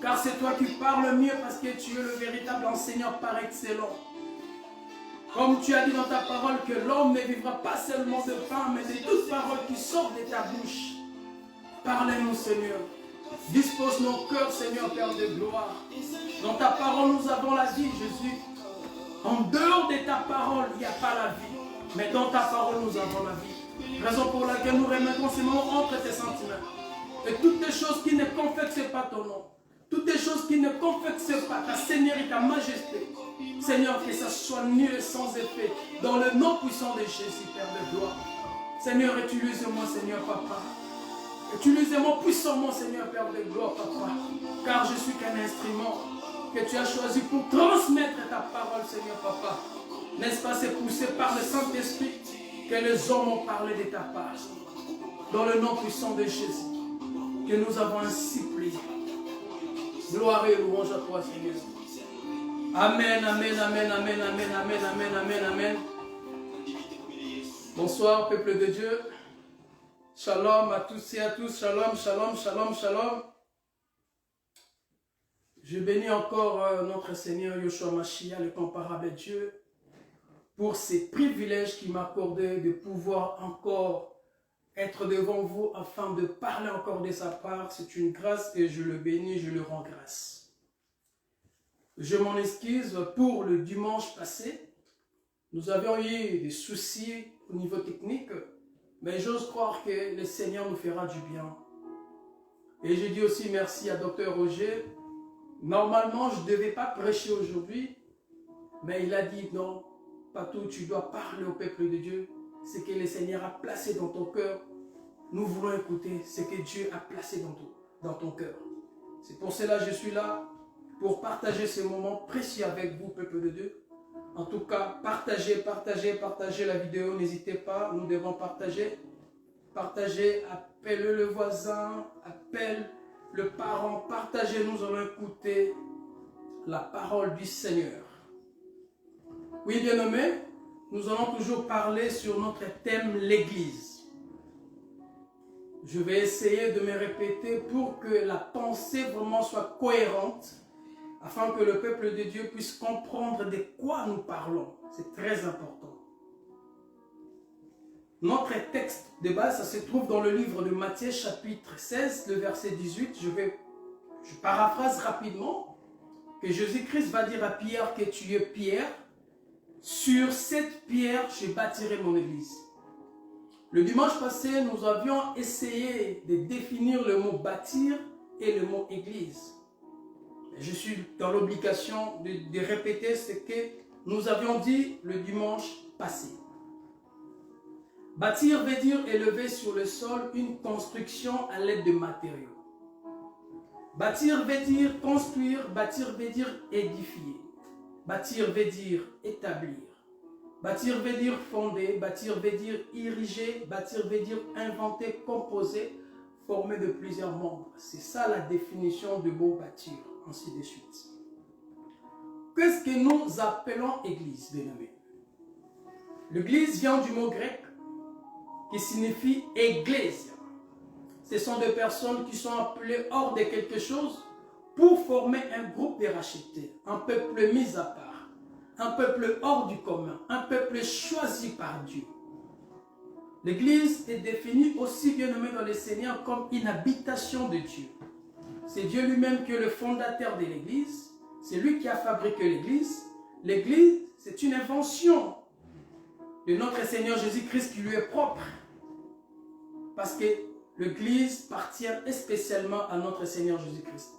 Car c'est toi qui parles mieux parce que tu es le véritable enseignant par excellence. Comme tu as dit dans ta parole que l'homme ne vivra pas seulement de pain, mais de toute parole qui sort de ta bouche. Parlez-nous, Seigneur. Dispose nos cœurs, Seigneur, Père de gloire. Dans ta parole, nous avons la vie, Jésus. En dehors de ta parole, il n'y a pas la vie. Mais dans ta parole, nous avons la vie. Raison pour laquelle nous remettons ces moments entre tes sentiments. Et toutes les choses qui ne confessent pas ton nom. Toutes les choses qui ne confessent pas ta Seigneurie, ta majesté. Seigneur, que ça soit nul et sans effet. Dans le nom puissant de Jésus, Père de gloire. Seigneur, utilise-moi, Seigneur, Papa. Utilise-moi puissamment, Seigneur, Père de gloire, Papa. Car je suis qu'un instrument que tu as choisi pour transmettre ta parole, Seigneur, Papa. N'est-ce pas, c'est poussé par le Saint-Esprit que les hommes ont parlé de ta part. Dans le nom puissant de Jésus, que nous avons ainsi prié. Gloire et louange à toi, Seigneur. Amen, amen, amen, amen, amen, amen, amen, amen, amen. Bonsoir, peuple de Dieu. Shalom à tous et à tous. Shalom, shalom, shalom, shalom. Je bénis encore notre Seigneur Yeshua Mashiach, le comparable Dieu, pour ces privilèges qu'il m'a accordé de pouvoir encore être devant vous afin de parler encore de sa part. C'est une grâce et je le bénis, je le rends grâce. Je m'en excuse pour le dimanche passé. Nous avions eu des soucis au niveau technique, mais j'ose croire que le Seigneur nous fera du bien. Et je dis aussi merci à Dr Roger. Normalement, je ne devais pas prêcher aujourd'hui, mais il a dit non, Patou, tu dois parler au peuple de Dieu. Ce que le Seigneur a placé dans ton cœur, nous voulons écouter ce que Dieu a placé dans ton cœur. C'est pour cela que je suis là, pour partager ce moment précieux avec vous, peuple de Dieu. En tout cas, partagez la vidéo, n'hésitez pas, nous devons partager. Partagez, appelez le voisin, appelle le parent, partagez, nous allons écouter la parole du Seigneur. Oui, bien-aimés, nous allons toujours parler sur notre thème, l'Église. Je vais essayer de me répéter pour que la pensée vraiment soit cohérente, afin que le peuple de Dieu puisse comprendre de quoi nous parlons. C'est très important. Notre texte de base, ça se trouve dans le livre de Matthieu, chapitre 16, le verset 18. Je paraphrase rapidement, que Jésus-Christ va dire à Pierre que tu es Pierre. Sur cette pierre, je bâtirai mon église. Le dimanche passé, nous avions essayé de définir le mot bâtir et le mot église. Je suis dans l'obligation de répéter ce que nous avions dit le dimanche passé. Bâtir veut dire élever sur le sol une construction à l'aide de matériaux. Bâtir veut dire construire, bâtir veut dire édifier. Bâtir veut dire établir. Bâtir veut dire fonder, bâtir veut dire ériger, bâtir veut dire inventer, composer, former de plusieurs membres. C'est ça la définition du mot bâtir, ainsi de suite. Qu'est-ce que nous appelons église, bien-aimés? L'église vient du mot grec qui signifie ecclésia. Ce sont des personnes qui sont appelées hors de quelque chose pour former un groupe de rachetés, un peuple mis à part, un peuple hors du commun, un peuple choisi par Dieu. L'église est définie aussi, bien nommée dans le Seigneur, comme une habitation de Dieu. C'est Dieu lui-même qui est le fondateur de l'église, c'est lui qui a fabriqué l'église. L'église, c'est une invention de notre Seigneur Jésus-Christ qui lui est propre. Parce que l'église appartient spécialement à notre Seigneur Jésus-Christ.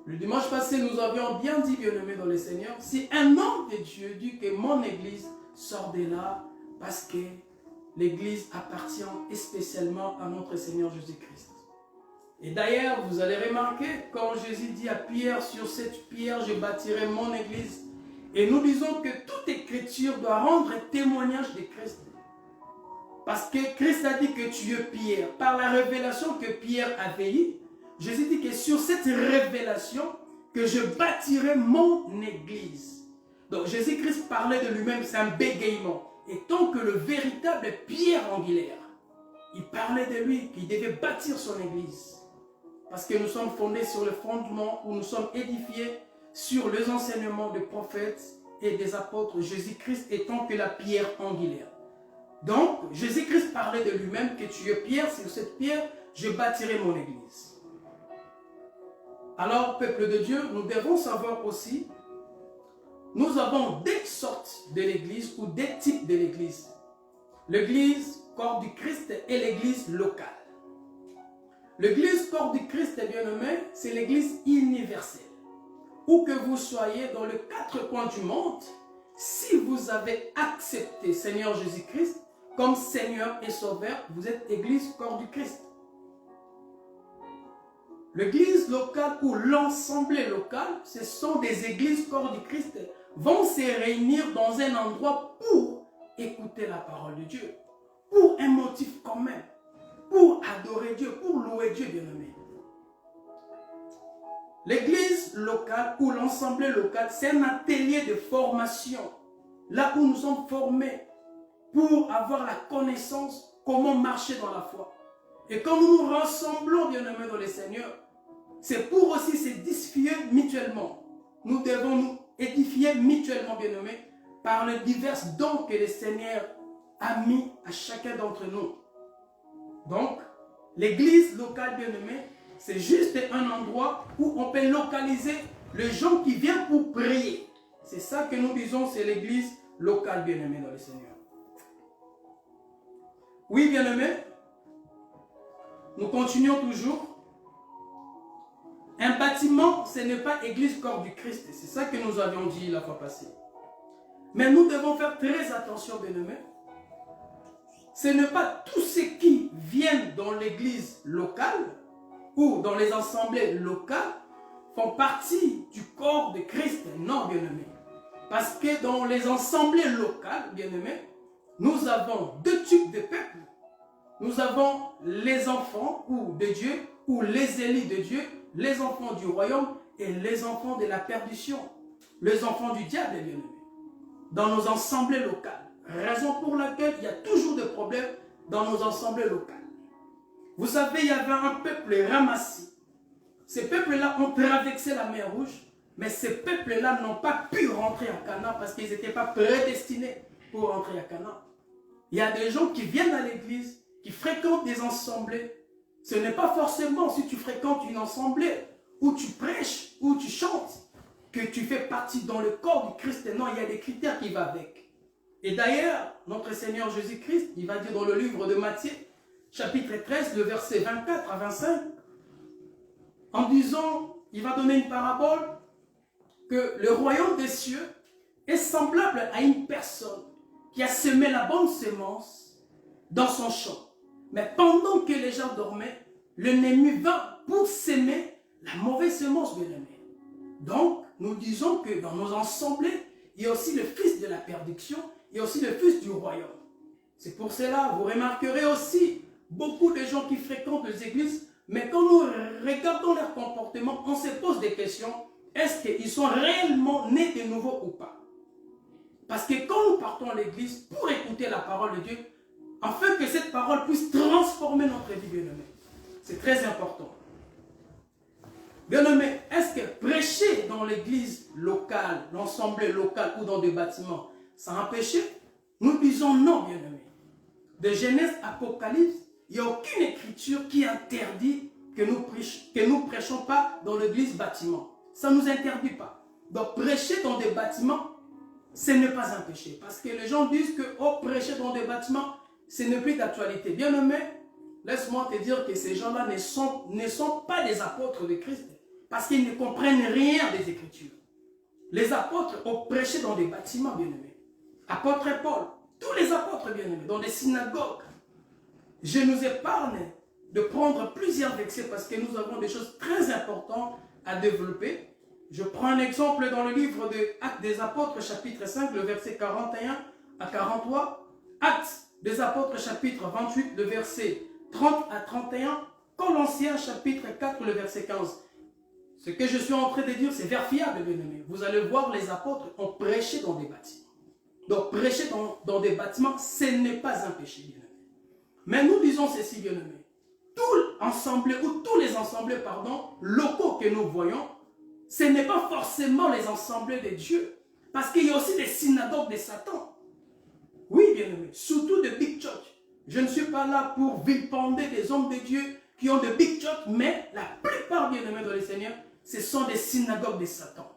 Le dimanche passé, nous avions bien dit, bien-aimés dans le Seigneur, si un homme de Dieu dit que mon église sort de là, parce que l'église appartient spécialement à notre Seigneur Jésus-Christ. Et d'ailleurs, vous allez remarquer, quand Jésus dit à Pierre, sur cette pierre, je bâtirai mon église. Et nous disons que toute écriture doit rendre témoignage de Christ. Parce que Christ a dit que tu es Pierre. Par la révélation que Pierre avait eue, Jésus dit que sur cette révélation, que je bâtirai mon église. Donc Jésus-Christ parlait de lui-même, c'est un bégaiement. Et tant que le véritable Pierre angulaire, il parlait de lui, qu'il devait bâtir son église. parce que nous sommes fondés sur le fondement où nous sommes édifiés sur les enseignements des prophètes et des apôtres, Jésus-Christ étant que la pierre angulaire. Donc, Jésus-Christ parlait de lui-même que tu es pierre, sur cette pierre, je bâtirai mon église. Alors, peuple de Dieu, nous devons savoir aussi, nous avons des sortes de l'église ou des types de l'église. L'église, corps du Christ, et l'église locale. L'église, corps du Christ, bien-aimé, c'est l'église universelle. Où que vous soyez dans les quatre coins du monde, si vous avez accepté Seigneur Jésus-Christ comme Seigneur et Sauveur, vous êtes église, corps du Christ. L'église locale ou l'assemblée locale, ce sont des églises, corps du Christ, vont se réunir dans un endroit pour écouter la parole de Dieu, pour un motif commun, pour adorer Dieu, pour louer Dieu, bien-aimé. L'église locale ou l'assemblée locale, c'est un atelier de formation, là où nous sommes formés pour avoir la connaissance, comment marcher dans la foi. Et quand nous nous rassemblons, bien-aimés, dans le Seigneur, c'est pour aussi s'édifier mutuellement. Nous devons nous édifier mutuellement, bien-aimés, par les divers dons que le Seigneur a mis à chacun d'entre nous. Donc, l'église locale, bien-aimée, c'est juste un endroit où on peut localiser les gens qui viennent pour prier. C'est ça que nous disons, c'est l'église locale, bien-aimée, dans le Seigneur. Oui, bien-aimés, nous continuons toujours. Un bâtiment, ce n'est pas église corps du Christ. C'est ça que nous avions dit la fois passée. Mais nous devons faire très attention, bien-aimés. Ce n'est pas tous ceux qui viennent dans l'église locale ou dans les assemblées locales font partie du corps de Christ. Non, bien-aimés. Parce que dans les assemblées locales, bien-aimés, nous avons deux types de peuples. Nous avons les enfants ou de Dieu, ou les élus de Dieu, les enfants du royaume et les enfants de la perdition, les enfants du diable, bien-aimés. Dans nos assemblées locales. Raison pour laquelle il y a toujours des problèmes dans nos assemblées locales. Vous savez, il y avait un peuple ramassé. Ces peuples-là ont traversé la mer Rouge, mais ces peuples-là n'ont pas pu rentrer à Canaan parce qu'ils n'étaient pas prédestinés pour rentrer à Canaan. Il y a des gens qui viennent à l'église, qui fréquentent des assemblées. Ce n'est pas forcément si tu fréquentes une assemblée où tu prêches, où tu chantes, que tu fais partie dans le corps du Christ. Non, il y a des critères qui vont avec. Et d'ailleurs, notre Seigneur Jésus-Christ, il va dire dans le livre de Matthieu, chapitre 13, le verset 24 à 25, en disant, il va donner une parabole, que le royaume des cieux est semblable à une personne qui a semé la bonne semence dans son champ. Mais pendant que les gens dormaient, l'ennemi vint pour s'aimer la mauvaise semence, bien-aimé. Donc, nous disons que dans nos assemblées, il y a aussi le fils de la perdition, il y a aussi le fils du royaume. C'est pour cela, vous remarquerez aussi beaucoup de gens qui fréquentent les églises, mais quand nous regardons leur comportement, on se pose des questions. Est-ce qu'ils sont réellement nés de nouveau ou pas? Parce que quand nous partons à l'église pour écouter la parole de Dieu, afin que cette parole puisse transformer notre vie, bien-aimé, c'est très important. Bien-aimé, est-ce que prêcher dans l'église locale, l'assemblée locale ou dans des bâtiments, c'est un péché? Nous disons non, bien-aimé. De Genèse à Apocalypse, il n'y a aucune écriture qui interdit que nous prêchons pas dans l'église bâtiment. Ça ne nous interdit pas. Donc prêcher dans des bâtiments, ce n'est pas un péché. Parce que les gens disent que prêcher dans des bâtiments, ce n'est plus d'actualité. Bien-aimé, laisse-moi te dire que ces gens-là ne sont pas des apôtres de Christ. Parce qu'ils ne comprennent rien des Écritures. Les apôtres ont prêché dans des bâtiments, bien-aimés. Apôtre Paul, tous les apôtres, bien-aimés, dans des synagogues. Je nous épargne de prendre plusieurs versets parce que nous avons des choses très importantes à développer. Je prends un exemple dans le livre de Actes des Apôtres, chapitre 5, le verset 41 à 43. Actes des Apôtres, chapitre 28, le verset 30 à 31. Colossiens, chapitre 4, le verset 15. Ce que je suis en train de dire, c'est vérifiable, bien-aimés. Vous allez voir, les apôtres ont prêché dans des bâtiments. Donc, prêcher dans des bâtiments, ce n'est pas un péché, bien-aimés. Mais nous disons ceci, bien-aimés. tous les assemblées locaux que nous voyons, ce n'est pas forcément les assemblées de Dieu. Parce qu'il y a aussi des synagogues de Satan. Oui, bien-aimés, surtout de big church. Je ne suis pas là pour vilipender des hommes de Dieu qui ont de big church, mais la plupart, bien-aimés dans le Seigneur, ce sont des synagogues de Satan.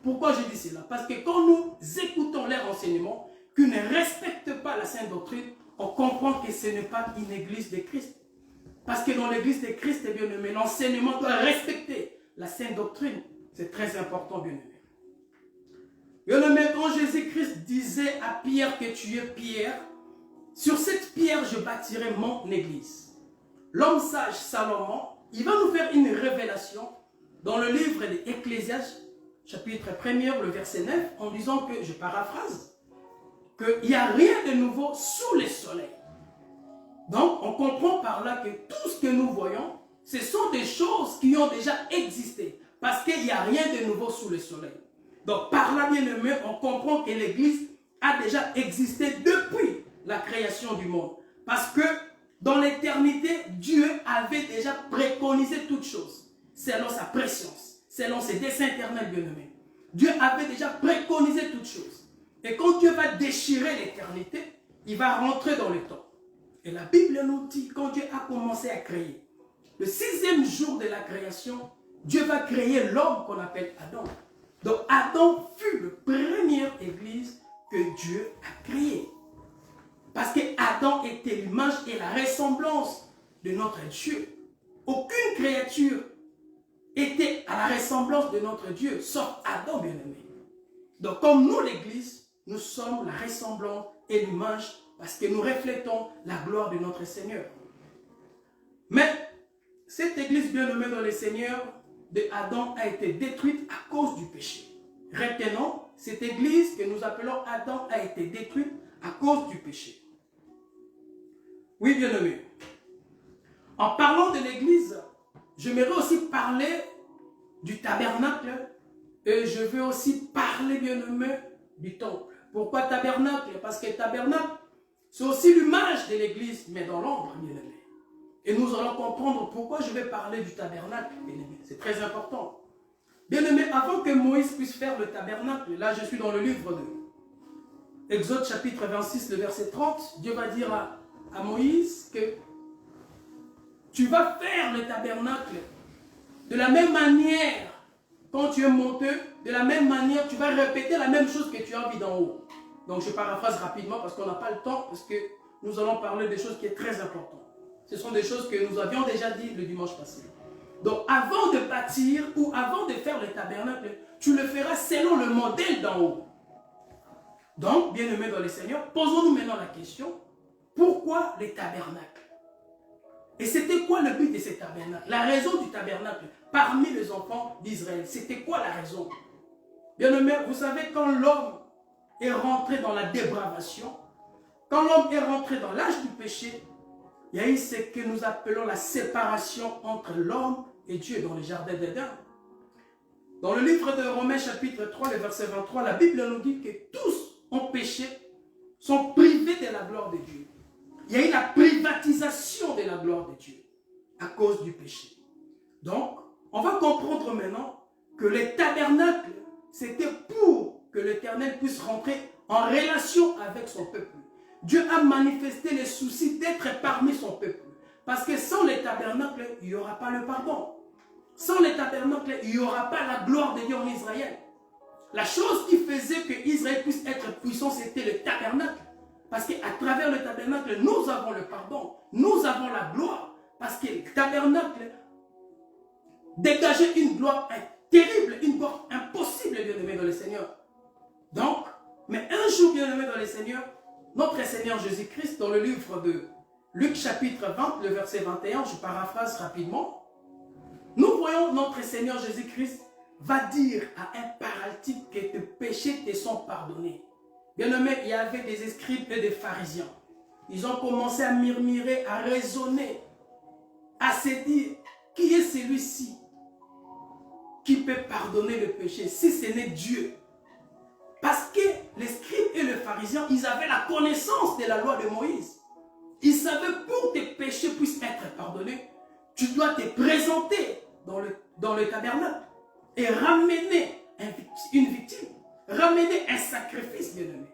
Pourquoi je dis cela? Parce que quand nous écoutons leurs enseignements, qui ne respectent pas la sainte doctrine, on comprend que ce n'est pas une église de Christ. Parce que dans l'église de Christ, bien-aimé, l'enseignement doit respecter la sainte doctrine. C'est très important, bien-aimé. Bien-aimé, quand Jésus-Christ disait à Pierre que tu es Pierre, sur cette pierre, je bâtirai mon église. L'homme sage, Salomon, il va nous faire une révélation dans le livre de Ecclésiaste, chapitre 1er, le verset 9, en disant que, je paraphrase, qu'il n'y a rien de nouveau sous le soleil. Donc, on comprend par là que tout ce que nous voyons, ce sont des choses qui ont déjà existé, parce qu'il n'y a rien de nouveau sous le soleil. Donc, par là, bien aimé, on comprend que l'Église a déjà existé depuis la création du monde. Parce que dans l'éternité, Dieu avait déjà préconisé toutes choses, selon sa préscience, selon ses desseins éternels, bien aimés. Dieu avait déjà préconisé toutes choses. Et quand Dieu va déchirer l'éternité, il va rentrer dans le temps. Et la Bible nous dit, quand Dieu a commencé à créer, le 6e jour de la création, Dieu va créer l'homme qu'on appelle Adam. Donc Adam fut la première église que Dieu a créée. Parce que Adam était l'image et la ressemblance de notre Dieu. Aucune créature était à la ressemblance de notre Dieu, sauf Adam, bien-aimé. Donc comme nous, l'église, nous sommes la ressemblance et l'image parce que nous reflétons la gloire de notre Seigneur. Mais cette église bien-aimée dans le Seigneur de Adam a été détruite à cause du péché. Retenons, cette église que nous appelons Adam a été détruite à cause du péché. Oui, bien-aimé. En parlant de l'église, j'aimerais aussi parler du tabernacle et je veux aussi parler, bien-aimé, du temple. Pourquoi tabernacle? Parce que tabernacle, c'est aussi l'image de l'église, mais dans l'ombre, bien-aimé. Et nous allons comprendre pourquoi je vais parler du tabernacle, bien-aimé. C'est très important. Bien-aimé, avant que Moïse puisse faire le tabernacle, là je suis dans le livre de Exode chapitre 26, le verset 30, Dieu va dire à Moïse que tu vas faire le tabernacle de la même manière quand tu es monté, de la même manière tu vas répéter la même chose que tu as vu d'en haut. Donc je paraphrase rapidement parce qu'on n'a pas le temps, parce que nous allons parler des choses qui sont très importantes. Ce sont des choses que nous avions déjà dit le dimanche passé. Donc avant de bâtir ou avant de faire le tabernacle, tu le feras selon le modèle d'en haut. Donc, bien-aimés dans le Seigneur, posons-nous maintenant la question, pourquoi le tabernacle? Et c'était quoi le but de ce tabernacle? La raison du tabernacle parmi les enfants d'Israël, c'était quoi la raison? Bien-aimés, vous savez, quand l'homme est rentré dans la dépravation, quand l'homme est rentré dans l'âge du péché, il y a eu ce que nous appelons la séparation entre l'homme et Dieu dans le jardin d'Éden. Dans le livre de Romains chapitre 3, le verset 23, la Bible nous dit que tous ont péché, sont privés de la gloire de Dieu. Il y a eu la privatisation de la gloire de Dieu à cause du péché. Donc, on va comprendre maintenant que le tabernacle, c'était pour que l'Éternel puisse rentrer en relation avec son peuple. Dieu a manifesté le souci d'être parmi son peuple. Parce que sans le tabernacle, il n'y aura pas le pardon. Sans le tabernacle, il n'y aura pas la gloire de Dieu en Israël. La chose qui faisait que Israël puisse être puissant, c'était le tabernacle. Parce qu'à travers le tabernacle, nous avons le pardon. Nous avons la gloire. Parce que le tabernacle dégageait une gloire terrible, une gloire impossible, bien-aimé dans le Seigneur. Donc, mais un jour, bien-aimé dans le Seigneur, notre Seigneur Jésus-Christ, dans le livre de Luc chapitre 20, le verset 21, je paraphrase rapidement, nous voyons notre Seigneur Jésus-Christ va dire à un paralytique que tes péchés te sont pardonnés. Bien-aimé, il y avait des scribes et des pharisiens. Ils ont commencé à murmurer, à raisonner, à se dire, qui est celui-ci qui peut pardonner le péché si ce n'est Dieu? Parce que les scribes et les pharisiens, ils avaient la connaissance de la loi de Moïse. Ils savaient pour que tes péchés puissent être pardonnés, tu dois te présenter dans le tabernacle et ramener une victime, ramener un sacrifice, bien-aimé.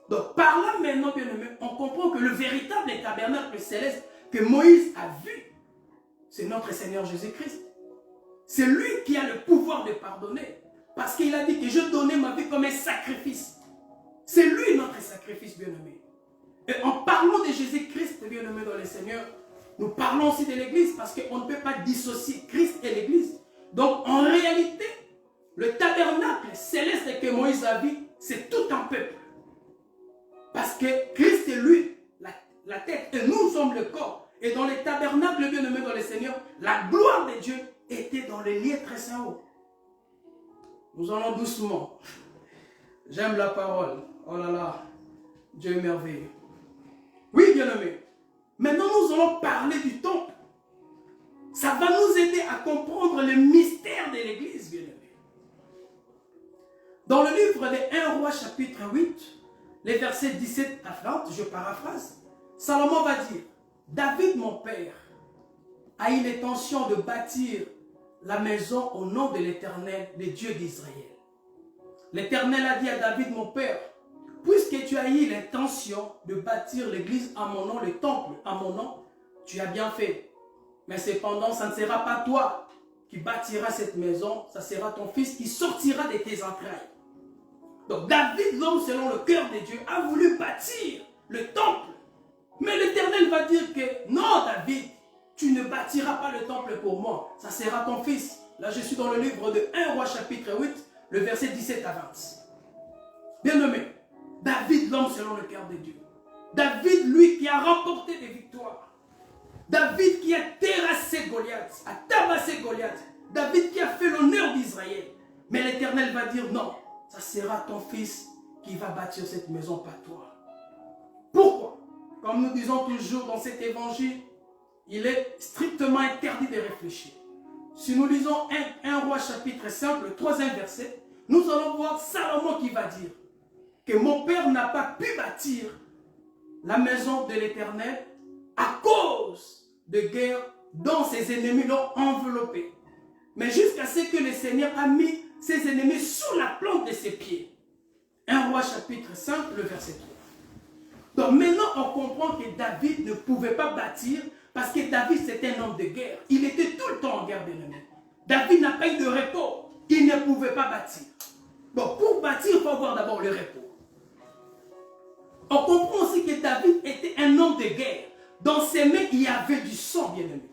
Donc par là maintenant, bien-aimé, on comprend que le véritable tabernacle céleste que Moïse a vu, c'est notre Seigneur Jésus-Christ. C'est lui qui a le pouvoir de pardonner. Parce qu'il a dit que je donnais ma vie comme un sacrifice. C'est lui notre sacrifice, bien-aimé. Et en parlant de Jésus-Christ, bien-aimé dans le Seigneur, nous parlons aussi de l'Église parce qu'on ne peut pas dissocier Christ et l'Église. Donc en réalité, le tabernacle céleste que Moïse a vu, c'est tout un peuple. Parce que Christ est lui, la tête, et nous sommes le corps. Et dans les tabernacles, bien-aimés dans le Seigneur, la gloire de Dieu était dans les lieux très saints hauts. Nous allons doucement. J'aime la parole. Oh là là, Dieu est merveilleux. Oui, bien-aimés. Maintenant, nous allons parler du temple. Ça va nous aider à comprendre le mystère de l'Église, bien-aimés. Dans le livre de 1 Roi chapitre 8, les versets 17 à 20, je paraphrase, Salomon va dire, David, mon père, a eu l'intention de bâtir la maison au nom de l'Éternel, le Dieu d'Israël. L'Éternel a dit à David, mon père, puisque tu as eu l'intention de bâtir l'église à mon nom, le temple à mon nom, tu as bien fait. Mais cependant, ça ne sera pas toi qui bâtiras cette maison, ça sera ton fils qui sortira de tes entrailles. Donc David, l'homme selon le cœur de Dieu, a voulu bâtir le temple. Mais l'Éternel va dire que non, David, tu ne bâtiras pas le temple pour moi, ça sera ton fils. Là, je suis dans le livre de 1 Roi chapitre 8, le verset 17 à 20. Bien-aimé, David, l'homme selon le cœur de Dieu. David, lui, qui a remporté des victoires. David qui a terrassé Goliath, a tabassé Goliath. David qui a fait l'honneur d'Israël. Mais l'Éternel va dire non, ça sera ton fils qui va bâtir cette maison, pas toi. Pourquoi? Comme nous disons toujours dans cet évangile, il est strictement interdit de réfléchir. Si nous lisons 1 Roi chapitre 5, le 3e verset, nous allons voir Salomon qui va dire que mon père n'a pas pu bâtir la maison de l'Éternel à cause de guerres dont ses ennemis l'ont enveloppé. Mais jusqu'à ce que le Seigneur a mis ses ennemis sous la plante de ses pieds. 1 Roi chapitre 5, le verset 3. Donc maintenant on comprend que David ne pouvait pas bâtir parce que David c'était un homme de guerre. Il était tout le temps en guerre, bien-aimé. David n'a pas eu de repos. Il ne pouvait pas bâtir. Donc pour bâtir, il faut avoir d'abord le repos. On comprend aussi que David était un homme de guerre. Dans ses mains, il y avait du sang, bien-aimé.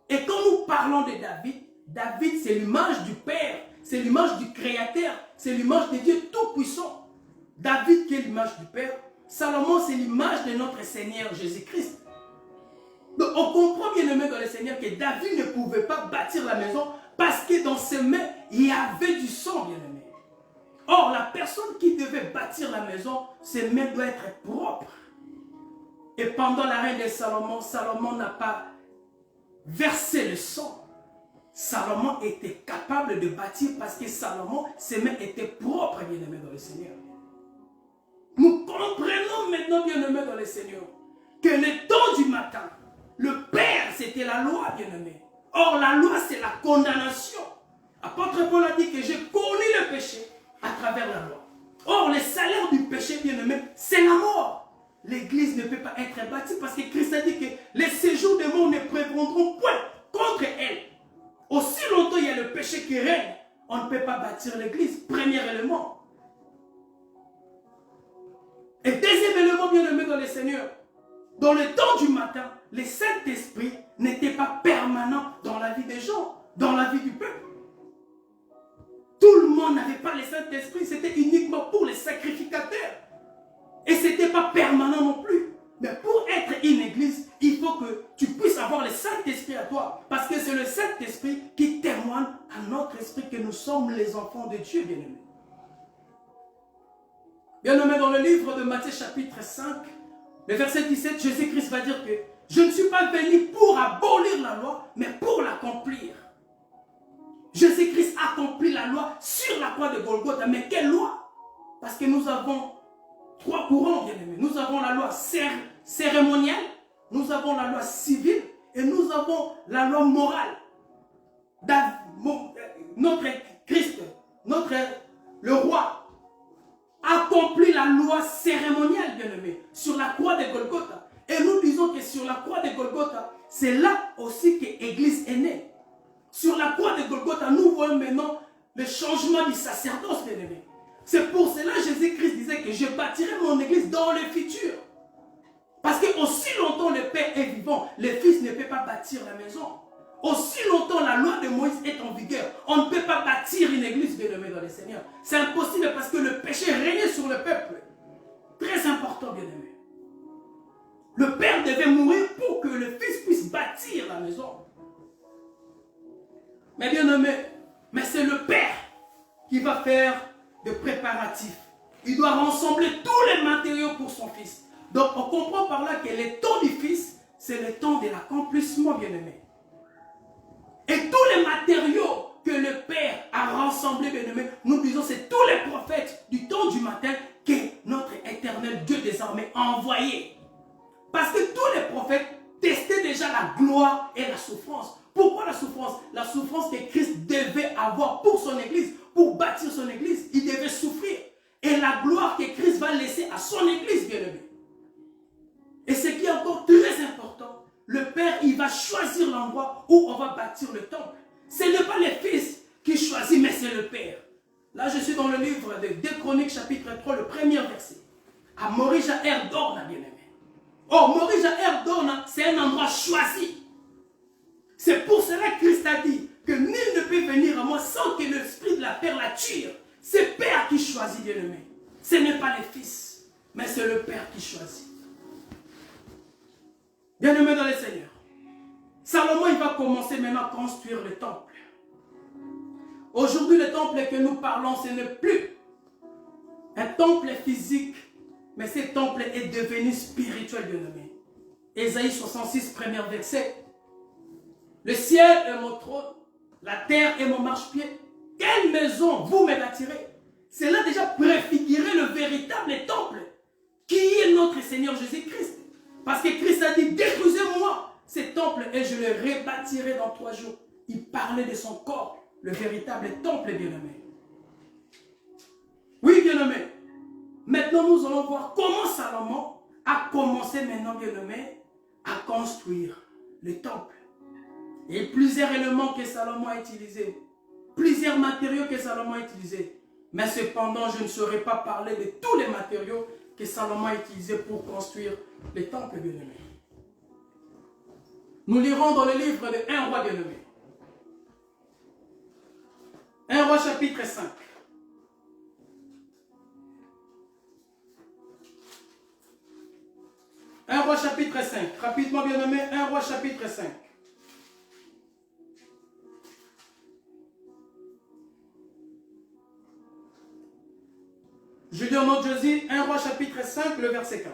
Et quand nous parlons de David, David c'est l'image du Père, c'est l'image du Créateur, c'est l'image de Dieu Tout-Puissant. David qui est l'image du Père, Salomon c'est l'image de notre Seigneur Jésus-Christ. Donc on comprend, bien-aimé dans le Seigneur, que David ne pouvait pas bâtir la maison parce que dans ses mains, il y avait du sang, bien-aimé. Or, la personne qui devait bâtir la maison, ses mains doivent être propres. Et pendant la règne de Salomon, Salomon n'a pas versé le sang. Salomon était capable de bâtir parce que Salomon, ses mains étaient propres, bien-aimés dans le Seigneur. Nous comprenons maintenant, bien-aimés dans le Seigneur, que le temps du matin, le Père, c'était la loi, bien-aimé. Or, la loi, c'est la condamnation. Apôtre Paul a dit que j'ai connu le péché à travers la loi. Or, le salaire du péché, bien-aimé, c'est la mort. L'église ne peut pas être bâtie parce que Christ a dit que les séjours des morts ne prévaudront point contre elle. Aussi longtemps il y a le péché qui règne, on ne peut pas bâtir l'église. Premier élément. Et deuxième élément, bien-aimé dans le Seigneur, dans le temps du matin, le Saint-Esprit n'était pas permanent dans la vie des gens, dans la vie du peuple. Tout le monde n'avait pas le Saint-Esprit, c'était uniquement pour les sacrificateurs. Et ce n'était pas permanent non plus. Mais pour être une église, il faut que tu puisses avoir le Saint-Esprit à toi. Parce que c'est le Saint-Esprit qui témoigne à notre esprit que nous sommes les enfants de Dieu, bien-aimés. Bien-aimés, dans le livre de Matthieu chapitre 5, le verset 17, Jésus-Christ va dire que je ne suis pas venu pour abolir la loi, mais pour l'accomplir. Jésus-Christ accomplit la loi sur la croix de Golgotha. Mais quelle loi? Parce que nous avons 3 courants, bien aimés. Nous avons la loi cérémonielle, nous avons la loi civile Et nous avons la loi morale. Notre Christ, le roi, accomplit la loi cérémoniale, bien-aimé, sur la croix de Golgotha. Et nous disons que sur la croix de Golgotha, c'est là aussi que l'Église est née. Sur la croix de Golgotha, nous voyons maintenant le changement du sacerdoce, bien-aimé. C'est pour cela que Jésus-Christ disait que je bâtirai mon Église dans le futur. Parce que aussi longtemps le Père est vivant, le Fils ne peut pas bâtir la maison. Aussi longtemps la loi de Moïse est en vigueur, on ne peut pas bâtir une église, bien-aimée dans le Seigneur. C'est impossible parce que le péché régnait sur le peuple. Très important, bien-aimé. Le Père devait mourir pour que le Fils puisse bâtir la maison. Mais bien-aimé, mais c'est le Père qui va faire des préparatifs. Il doit rassembler tous les matériaux pour son Fils. Donc on comprend par là que le temps du Fils, c'est le temps de l'accomplissement, bien-aimé. Et tous les matériaux que le Père a rassemblés, bien-aimés, nous disons c'est tous les prophètes du temps du matin que notre éternel Dieu désormais a envoyés. Parce que tous les prophètes testaient déjà la gloire et la souffrance. Pourquoi la souffrance? La souffrance que Christ devait avoir pour son Église, pour bâtir son Église, il devait souffrir. Et la gloire que Christ va laisser à son Église, bien-aimé. Et ce qui est encore très important, le Père, il va choisir l'endroit où on va bâtir le temple. Ce n'est pas le Fils qui choisit, mais c'est le Père. Là, je suis dans le livre de 2 Chroniques, chapitre 3, le premier verset. À Morija Erdorna, bien-aimé. Oh, Morija Erdorna, c'est un endroit choisi. C'est pour cela que Christ a dit que nul ne peut venir à moi sans que l'esprit de la Père l'attire. C'est le Père qui choisit, bien-aimé. Ce n'est pas le Fils, mais c'est le Père qui choisit. Bien-aimé dans le Seigneur, Salomon il va commencer maintenant à construire le temple. Aujourd'hui, le temple que nous parlons, ce n'est plus un temple physique, mais ce temple est devenu spirituel, bien-aimé. Ésaïe 66, premier verset. Le ciel est mon trône, la terre est mon marchepied. Quelle maison vous me bâtirez? Cela déjà préfigurait le véritable temple qui est notre Seigneur Jésus-Christ. Parce que Christ a dit, détruisez-moi ce temple et je le rebâtirai dans 3 jours. Il parlait de son corps, le véritable temple, bien-aimé. Oui, bien-aimé. Maintenant, nous allons voir comment Salomon a commencé maintenant, bien-aimé, à construire le temple. Et plusieurs éléments que Salomon a utilisés, plusieurs matériaux que Salomon a utilisés. Mais cependant, je ne saurais pas parler de tous les matériaux que Salomon a utilisés pour construire le temple, bien-aimé. Nous lirons dans le livre de 1 roi, bien-aimé. 1 roi chapitre 5. 1 roi chapitre 5. Rapidement, bien-aimé, 1 roi chapitre 5. Je lis au nom de Jésus, 1 roi chapitre 5, le verset 15.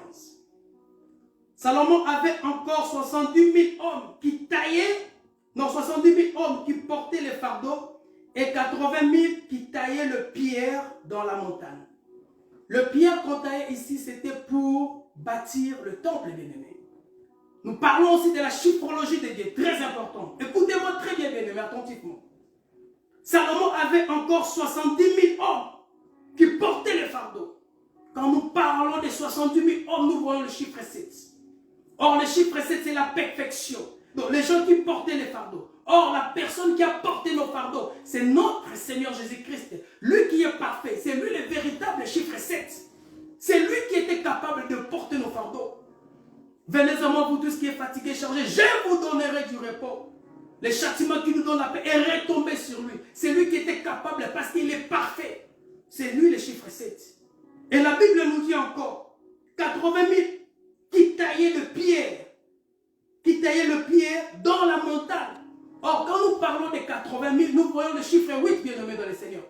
Salomon avait encore 70 000 hommes qui taillaient, non, 70 000 hommes qui portaient les fardeaux et 80 000 qui taillaient le pierre dans la montagne. Le pierre qu'on taillait ici, c'était pour bâtir le temple, bien-aimé. Nous parlons aussi de la chiffrologie de Dieu, très important. Écoutez-moi très bien, bien-aimé, attentivement. Salomon avait encore 70 000 hommes qui portaient les fardeaux. Quand nous parlons de 70 000 hommes, nous voyons le chiffre 7. Or, le chiffre 7, c'est la perfection. Donc, les gens qui portaient les fardeaux. Or, la personne qui a porté nos fardeaux, c'est notre Seigneur Jésus-Christ. Lui qui est parfait, c'est lui le véritable chiffre 7. C'est lui qui était capable de porter nos fardeaux. Venez à moi, vous tous qui êtes fatigués, chargés, je vous donnerai du repos. Le châtiment qui nous donne la paix est retombé sur lui. C'est lui qui était capable parce qu'il est parfait. C'est lui le chiffre 7. Et la Bible nous dit encore 80 000 qui taillaient le pierre. Qui taillaient le pierre dans la montagne. Or, quand nous parlons de 80 000, nous voyons le chiffre 8, bien-aimé dans le Seigneur.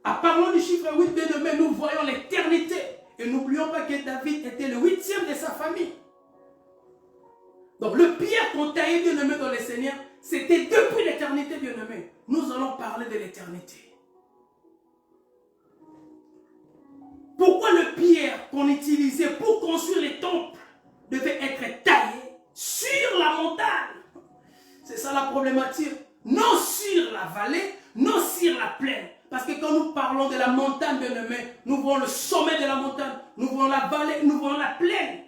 En parlant du chiffre 8, bien-aimé, nous voyons l'éternité. Et n'oublions pas que David était le 8e de sa famille. Donc, le pierre qu'on taillait, bien-aimé dans le Seigneur, c'était depuis l'éternité, bien-aimé. Nous allons parler de l'éternité. Pourquoi le pierre qu'on utilisait pour construire les temples devait être taillé sur la montagne? C'est ça la problématique. Non sur la vallée, non sur la plaine. Parce que quand nous parlons de la montagne, bien-aimé, nous voyons le sommet de la montagne, nous voyons la vallée, nous voyons la plaine.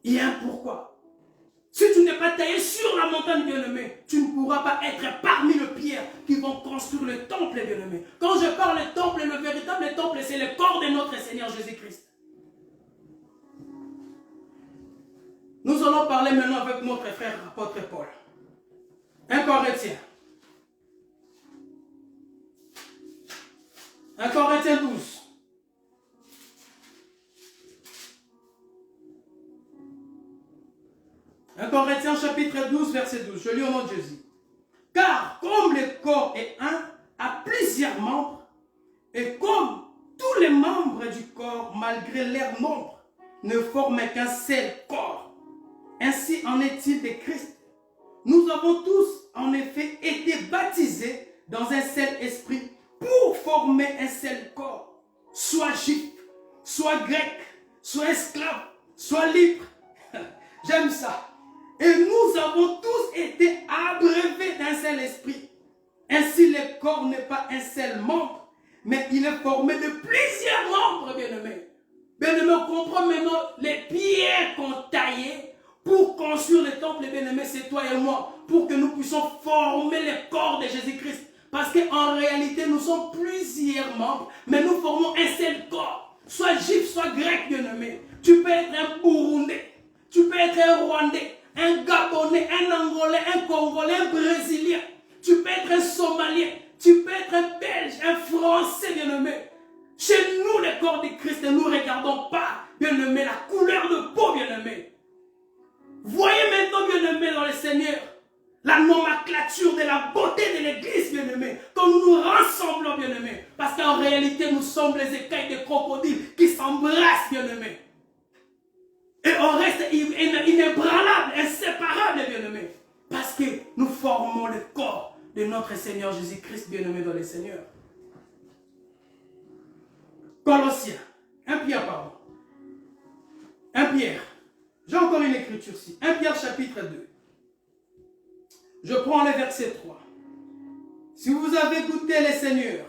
Il y a un pourquoi. Si tu n'es pas taillé sur la montagne, bien-aimé, tu ne pourras pas être parmi les pierres qui vont construire le temple, bien-aimé. Quand je parle de temple, le véritable temple, c'est le corps de notre Seigneur Jésus-Christ. Nous allons parler maintenant avec notre frère apôtre Paul. 1 Corinthiens. 1 Corinthiens 12. Corinthiens chapitre 12, verset 12. Je lis au nom de Jésus. Car comme le corps est un, a plusieurs membres, et comme tous les membres du corps, malgré leur nombre, ne forment qu'un seul corps, ainsi en est-il de Christ. Nous avons tous, en effet, été baptisés dans un seul esprit pour former un seul corps, soit juif, soit grec, soit esclave, soit libre. J'aime ça. Et nous avons tous été abreuvés d'un seul esprit. Ainsi, le corps n'est pas un seul membre, mais il est formé de plusieurs membres, bien-aimés. Bien-aimés, on comprend maintenant les pierres qu'on taillait pour construire le temple, bien-aimés, c'est toi et moi, pour que nous puissions former le corps de Jésus-Christ. Parce qu'en réalité, nous sommes plusieurs membres, mais nous formons un seul corps. Soit juif, soit grec, bien-aimé. Tu peux être un Burundais, tu peux être un Rwandais, un Gabonais, un Angolais, un Congolais, un Brésilien. Tu peux être un Somalien, tu peux être un Belge, un Français, bien-aimé. Chez nous, le corps de Christ, nous ne regardons pas, bien-aimé, la couleur de peau, bien-aimé. Voyez maintenant, bien-aimé, dans le Seigneur, la nomenclature de la beauté de l'Église, bien-aimé, quand nous nous rassemblons, bien-aimé. Parce qu'en réalité, nous sommes les écailles de crocodiles qui s'embrassent, bien-aimé. Et on reste inébranlable, inséparable, bien-aimé. Parce que nous formons le corps de notre Seigneur Jésus-Christ, bien-aimé dans le Seigneur. Colossiens, 1 Pierre, pardon. 1 Pierre. J'ai encore une écriture ici. 1 Pierre chapitre 2. Je prends le verset 3. Si vous avez goûté le Seigneur,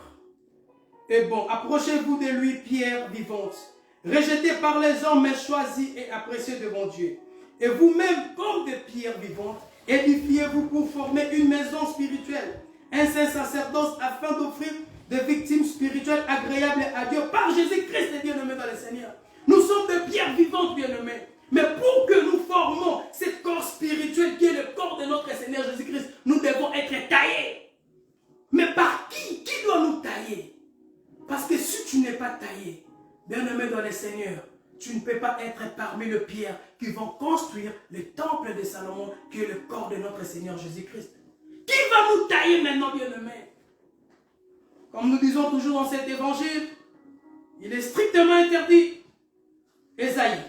et bon, approchez-vous de lui, pierre vivante, rejeté par les hommes, mais choisi et apprécié devant Dieu. Et vous-même, comme des pierres vivantes, édifiez-vous pour former une maison spirituelle, un saint sacerdoce, afin d'offrir des victimes spirituelles agréables à Dieu par Jésus-Christ, bien-aimé dans le Seigneur. Nous sommes des pierres vivantes, bien-aimés. Mais pour que nous formons ce corps spirituel qui est le corps de notre Seigneur Jésus-Christ, nous devons être taillés. Mais par qui? Qui doit nous tailler? Parce que si tu n'es pas taillé, bien-aimé dans le Seigneur, tu ne peux pas être parmi les pierres qui vont construire le temple de Salomon, qui est le corps de notre Seigneur Jésus-Christ. Qui va nous tailler maintenant, bien-aimé? Comme nous disons toujours dans cet évangile, il est strictement interdit. Ésaïe.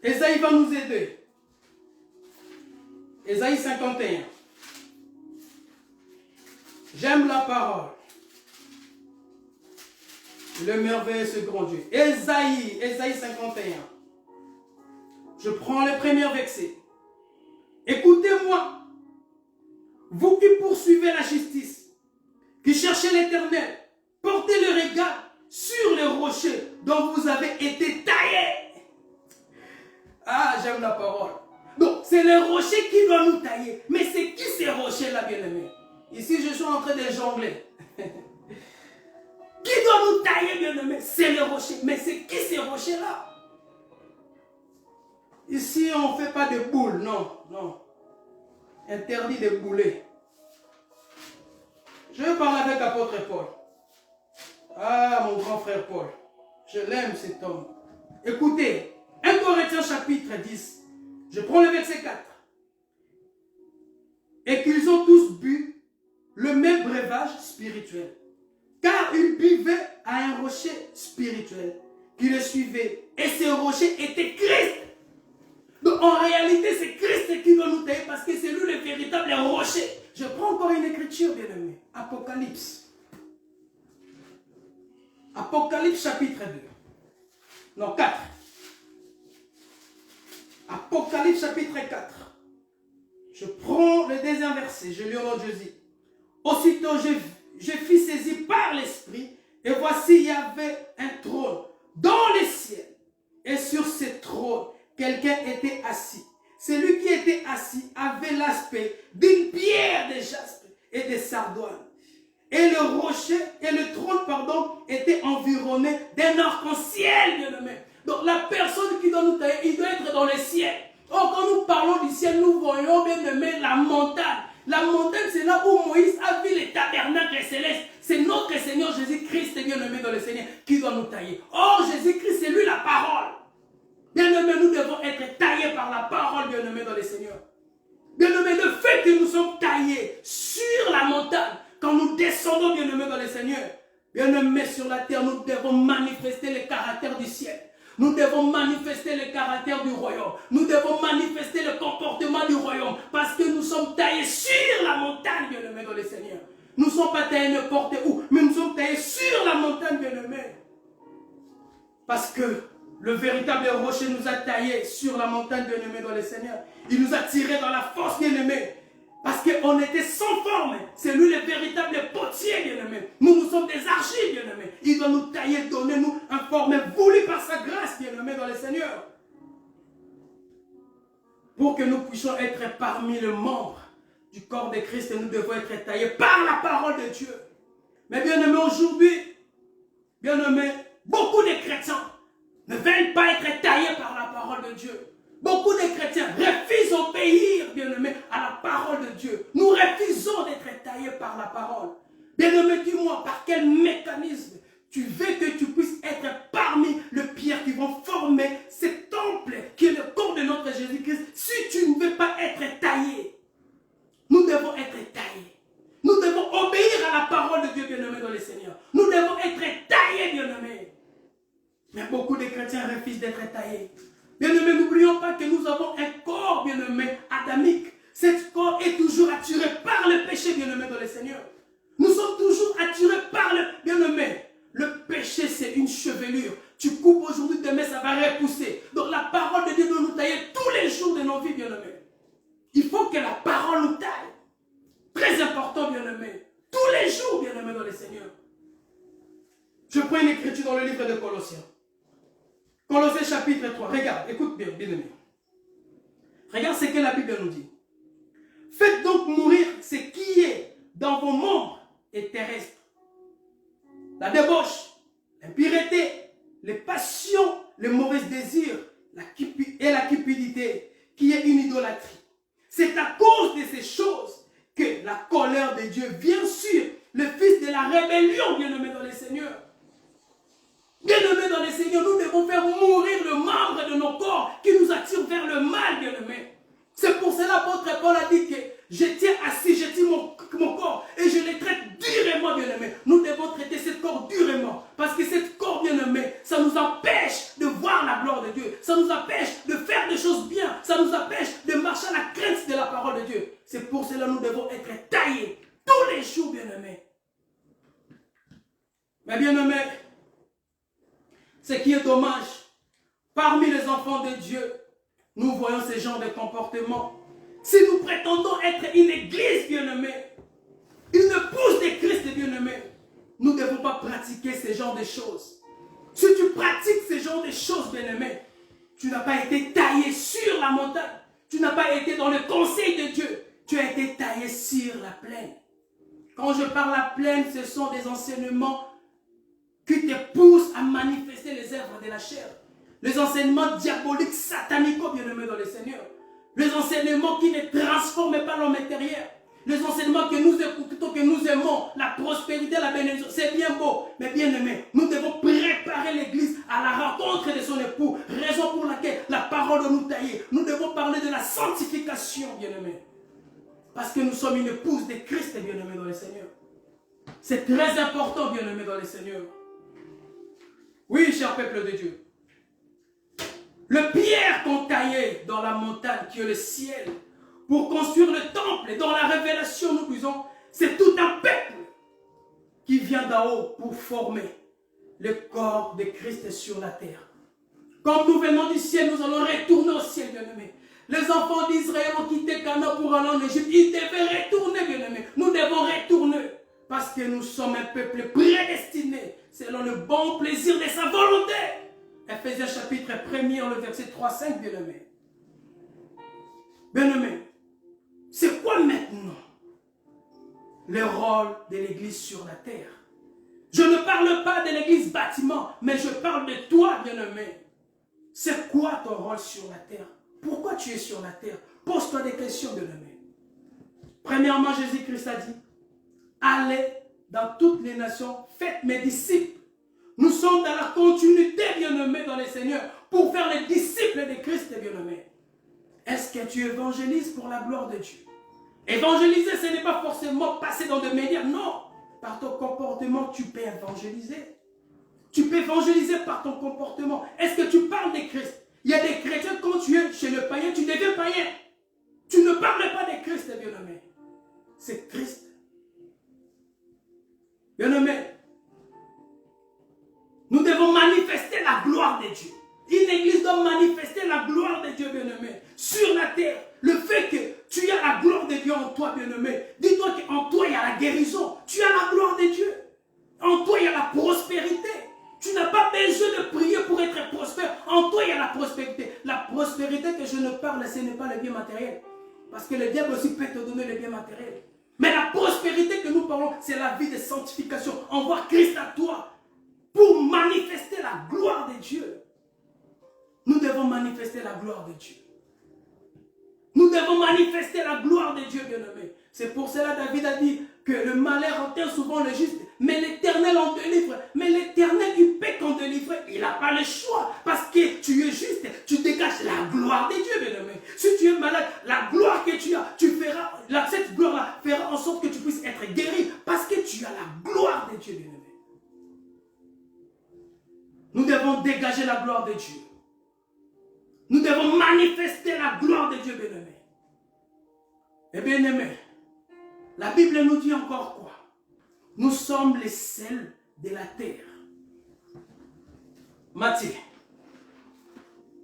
Ésaïe va nous aider. Ésaïe 51. J'aime la parole. Le merveilleux, ce grand Dieu. Ésaïe 51. Je prends le premier verset. Écoutez-moi, vous qui poursuivez la justice, qui cherchez l'Éternel, portez le regard sur les rochers dont vous avez été taillés. Ah, j'aime la parole. Donc, c'est les rochers qui doivent nous tailler. Mais c'est qui ces rochers-là, bien-aimés? Ici, je suis en train de jongler. Qui doit nous tailler, bien-aimés? C'est les rochers. Mais c'est qui ces rochers-là? Ici, on ne fait pas de boules. Non, non. Interdit de bouler. Je vais parler avec l'apôtre Paul. Ah, mon grand frère Paul. Je l'aime, cet homme. Écoutez. 1 Corinthiens chapitre 10, je prends le verset 4. Et qu'ils ont tous bu le même breuvage spirituel. Car ils buvaient à un rocher spirituel qui le suivait. Et ce rocher était Christ. Donc en réalité, c'est Christ qui doit nous tailler parce que c'est lui le véritable rocher. Je prends encore une écriture, bien aimé. Apocalypse. Apocalypse chapitre 2. Non, 4. Apocalypse chapitre 4. Je prends le deuxième verset, je lis au nom de Jésus. Aussitôt, je fus saisi par l'Esprit, et voici, il y avait un trône dans les cieux. Et sur ce trône, quelqu'un était assis. Celui qui était assis avait l'aspect d'une pierre de jaspe et de sardoine. Et le rocher, et le trône, était environné d'un arc-en-ciel, bien-aimé. Donc la personne qui doit nous tailler, il doit être dans le ciel. Or, quand nous parlons du ciel, nous voyons, bien-aimé, la montagne. La montagne, c'est là où Moïse a vu les tabernacles célestes. C'est notre Seigneur Jésus-Christ, bien-aimé dans le Seigneur, qui doit nous tailler. Or, Jésus-Christ, c'est lui la parole. Bien-aimé, nous devons être taillés par la parole, bien-aimé dans le Seigneur. Bien-aimé, le fait que nous sommes taillés sur la montagne, quand nous descendons, bien-aimé dans le Seigneur, bien-aimé sur la terre, nous devons manifester le caractère du ciel. Nous devons manifester le caractère du royaume. Nous devons manifester le comportement du royaume. Parce que nous sommes taillés sur la montagne, bien-aimé dans le Seigneur. Nous ne sommes pas taillés n'importe où, mais nous sommes taillés sur la montagne, bien-aimé. Parce que le véritable rocher nous a taillés sur la montagne, bien-aimé dans le Seigneur. Il nous a tirés dans la force, bien-aimé. Parce qu'on était sans forme. C'est lui le véritable potier, bien-aimé. Nous sommes des archives, bien-aimé. Il doit nous tailler, donner nous un forme voulu par sa grâce, bien-aimé dans le Seigneur. Pour que nous puissions être parmi les membres du corps de Christ, nous devons être taillés par la parole de Dieu. Mais bien-aimé, aujourd'hui, bien-aimé, beaucoup de chrétiens ne veulent pas être taillés par la parole de Dieu. Beaucoup de chrétiens refusent d'obéir, bien-aimé, à la parole de Dieu. Nous refusons d'être taillés par la parole. Bien-aimé, dis-moi, par quel mécanisme tu veux que tu puisses être parmi les pierres qui vont former ce temple qui est le corps de notre Jésus-Christ si tu ne veux pas être taillé? Nous devons être taillés. Nous devons obéir à la parole de Dieu, bien-aimé, dans le Seigneur. Nous devons être taillés, bien-aimé. Mais beaucoup de chrétiens refusent d'être taillés. Bien-aimé, n'oublions pas que nous avons un corps, bien-aimé, adamique. Cet corps est toujours attiré par le péché, bien-aimé, dans le Seigneur. Nous sommes toujours attirés par le bien-aimé. Le péché, c'est une chevelure. Tu coupes aujourd'hui, demain, ça va repousser. Donc la parole de Dieu doit nous tailler tous les jours de nos vies, bien-aimé. Il faut que la parole nous taille. Très important, bien-aimé. Tous les jours, bien-aimé, dans le Seigneur. Je prends une écriture dans le livre de Colossiens. Colossiens chapitre 3. Regarde, écoute bien, bien-aimé. Regarde ce que la Bible nous dit. Faites donc mourir ce qui est dans vos membres et terrestres. La débauche, l'impureté, les passions, les mauvais désirs et la cupidité, qui est une idolâtrie. C'est à cause de ces choses que la colère de Dieu vient sur le fils de la rébellion, bien-aimé dans le Seigneur. Bien-aimé dans le Seigneur, nous devons faire mourir le membre de nos corps qui nous attire vers le mal, bien-aimé. C'est pour cela l'apôtre Paul a dit que je tiens assis, je tiens mon corps et je les traite durement, bien-aimé. Nous devons traiter ce corps durement. Parce que ce corps, bien-aimé, ça nous empêche de voir la gloire de Dieu. Ça nous empêche de faire des choses bien. Ça nous empêche de marcher à la crainte de la parole de Dieu. C'est pour cela que nous devons être taillés tous les jours, bien-aimé. Mais bien-aimé, ce qui est dommage, parmi les enfants de Dieu, nous voyons ce genre de comportement. Si nous prétendons être une église, bien-aimée, une épouse de Christ, bien-aimé, nous ne devons pas pratiquer ce genre de choses. Si tu pratiques ce genre de choses, bien-aimé, tu n'as pas été taillé sur la montagne. Tu n'as pas été dans le conseil de Dieu. Tu as été taillé sur la plaine. Quand je parle la plaine, ce sont des enseignements qui te poussent à manifester les œuvres de la chair. Les enseignements diaboliques, sataniques, bien-aimés dans le Seigneur. Les enseignements qui ne transforment pas l'homme intérieur. Les enseignements que nous écoutons, que nous aimons, la prospérité, la bénédiction, c'est bien beau. Mais bien aimé, nous devons préparer l'église à la rencontre de son époux. Raison pour laquelle la parole doit nous tailler. Nous devons parler de la sanctification, bien aimé. Parce que nous sommes une épouse de Christ, bien aimé dans le Seigneur. C'est très important, bien aimé dans le Seigneur. Oui, cher peuple de Dieu. Le pierre qu'on taillait dans la montagne qui est le ciel pour construire le temple et dans la révélation nous disons c'est tout un peuple qui vient d'en haut pour former le corps de Christ sur la terre. Comme nous venons du ciel, nous allons retourner au ciel, bien-aimés. Les enfants d'Israël ont quitté Canaan pour aller en Égypte. Ils devaient retourner, bien-aimés. Nous devons retourner. Parce que nous sommes un peuple prédestiné selon le bon plaisir de sa volonté. Ephésiens chapitre 1er, le verset 3-5, bien-aimés. Bien-aimés, c'est quoi maintenant le rôle de l'église sur la terre? Je ne parle pas de l'église bâtiment, mais je parle de toi, bien-aimé. C'est quoi ton rôle sur la terre? Pourquoi tu es sur la terre? Pose-toi des questions, bien-aimé. Premièrement, Jésus-Christ a dit, allez dans toutes les nations, faites mes disciples. Nous sommes dans la continuité, bien-aimé, dans le Seigneur, pour faire les disciples de Christ, bien-aimé. Est-ce que tu évangélises pour la gloire de Dieu? Évangéliser, ce n'est pas forcément passer dans des médias, non. Par ton comportement, tu peux évangéliser. Tu peux évangéliser par ton comportement. Est-ce que tu parles de Christ? Il y a des chrétiens, quand tu es chez le païen, tu deviens païen. Tu ne parles pas de Christ, bien-aimé. C'est Christ. Bien-aimé, nous devons manifester la gloire de Dieu. Une église doit manifester la gloire de Dieu, bien-aimé, sur la terre. Le fait que tu as la gloire de Dieu en toi, bien-aimé, dis-toi qu'en toi, il y a la guérison. Tu as la gloire de Dieu. En toi, il y a la prospérité. Tu n'as pas besoin de prier pour être prospère. En toi, il y a la prospérité. La prospérité que je ne parle, ce n'est pas le bien matériel. Parce que le diable aussi peut te donner le bien matériel. Mais la prospérité que nous parlons, c'est la vie de sanctification. Envoie Christ à toi pour manifester la gloire de Dieu. Nous devons manifester la gloire de Dieu. Nous devons manifester la gloire de Dieu, bien-aimé. C'est pour cela que David a dit que le malheur enterre souvent le juste, mais l'Éternel en délivre. Mais l'Éternel, il peut qu'en délivrer. Il n'a pas le choix. Parce que tu es juste, tu dégages la gloire de Dieu, bien-aimé. Si tu es malade, la gloire que tu as, cette gloire-là fera en sorte que tu puisses être guéri. Parce que tu as la gloire de Dieu, bien-aimé. Nous devons dégager la gloire de Dieu. Nous devons manifester la gloire de Dieu, bien-aimé. Et bien-aimé, la Bible nous dit encore quoi? Nous sommes les sels de la terre. Matthieu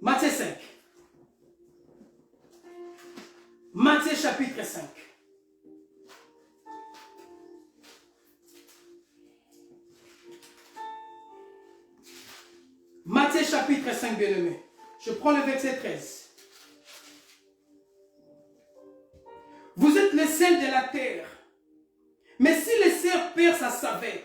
5. Matthieu chapitre 5. Matthieu chapitre 5, bien-aimé. Je prends le verset 13. Vous êtes le sel de la terre. Mais si le sel perd sa saveur,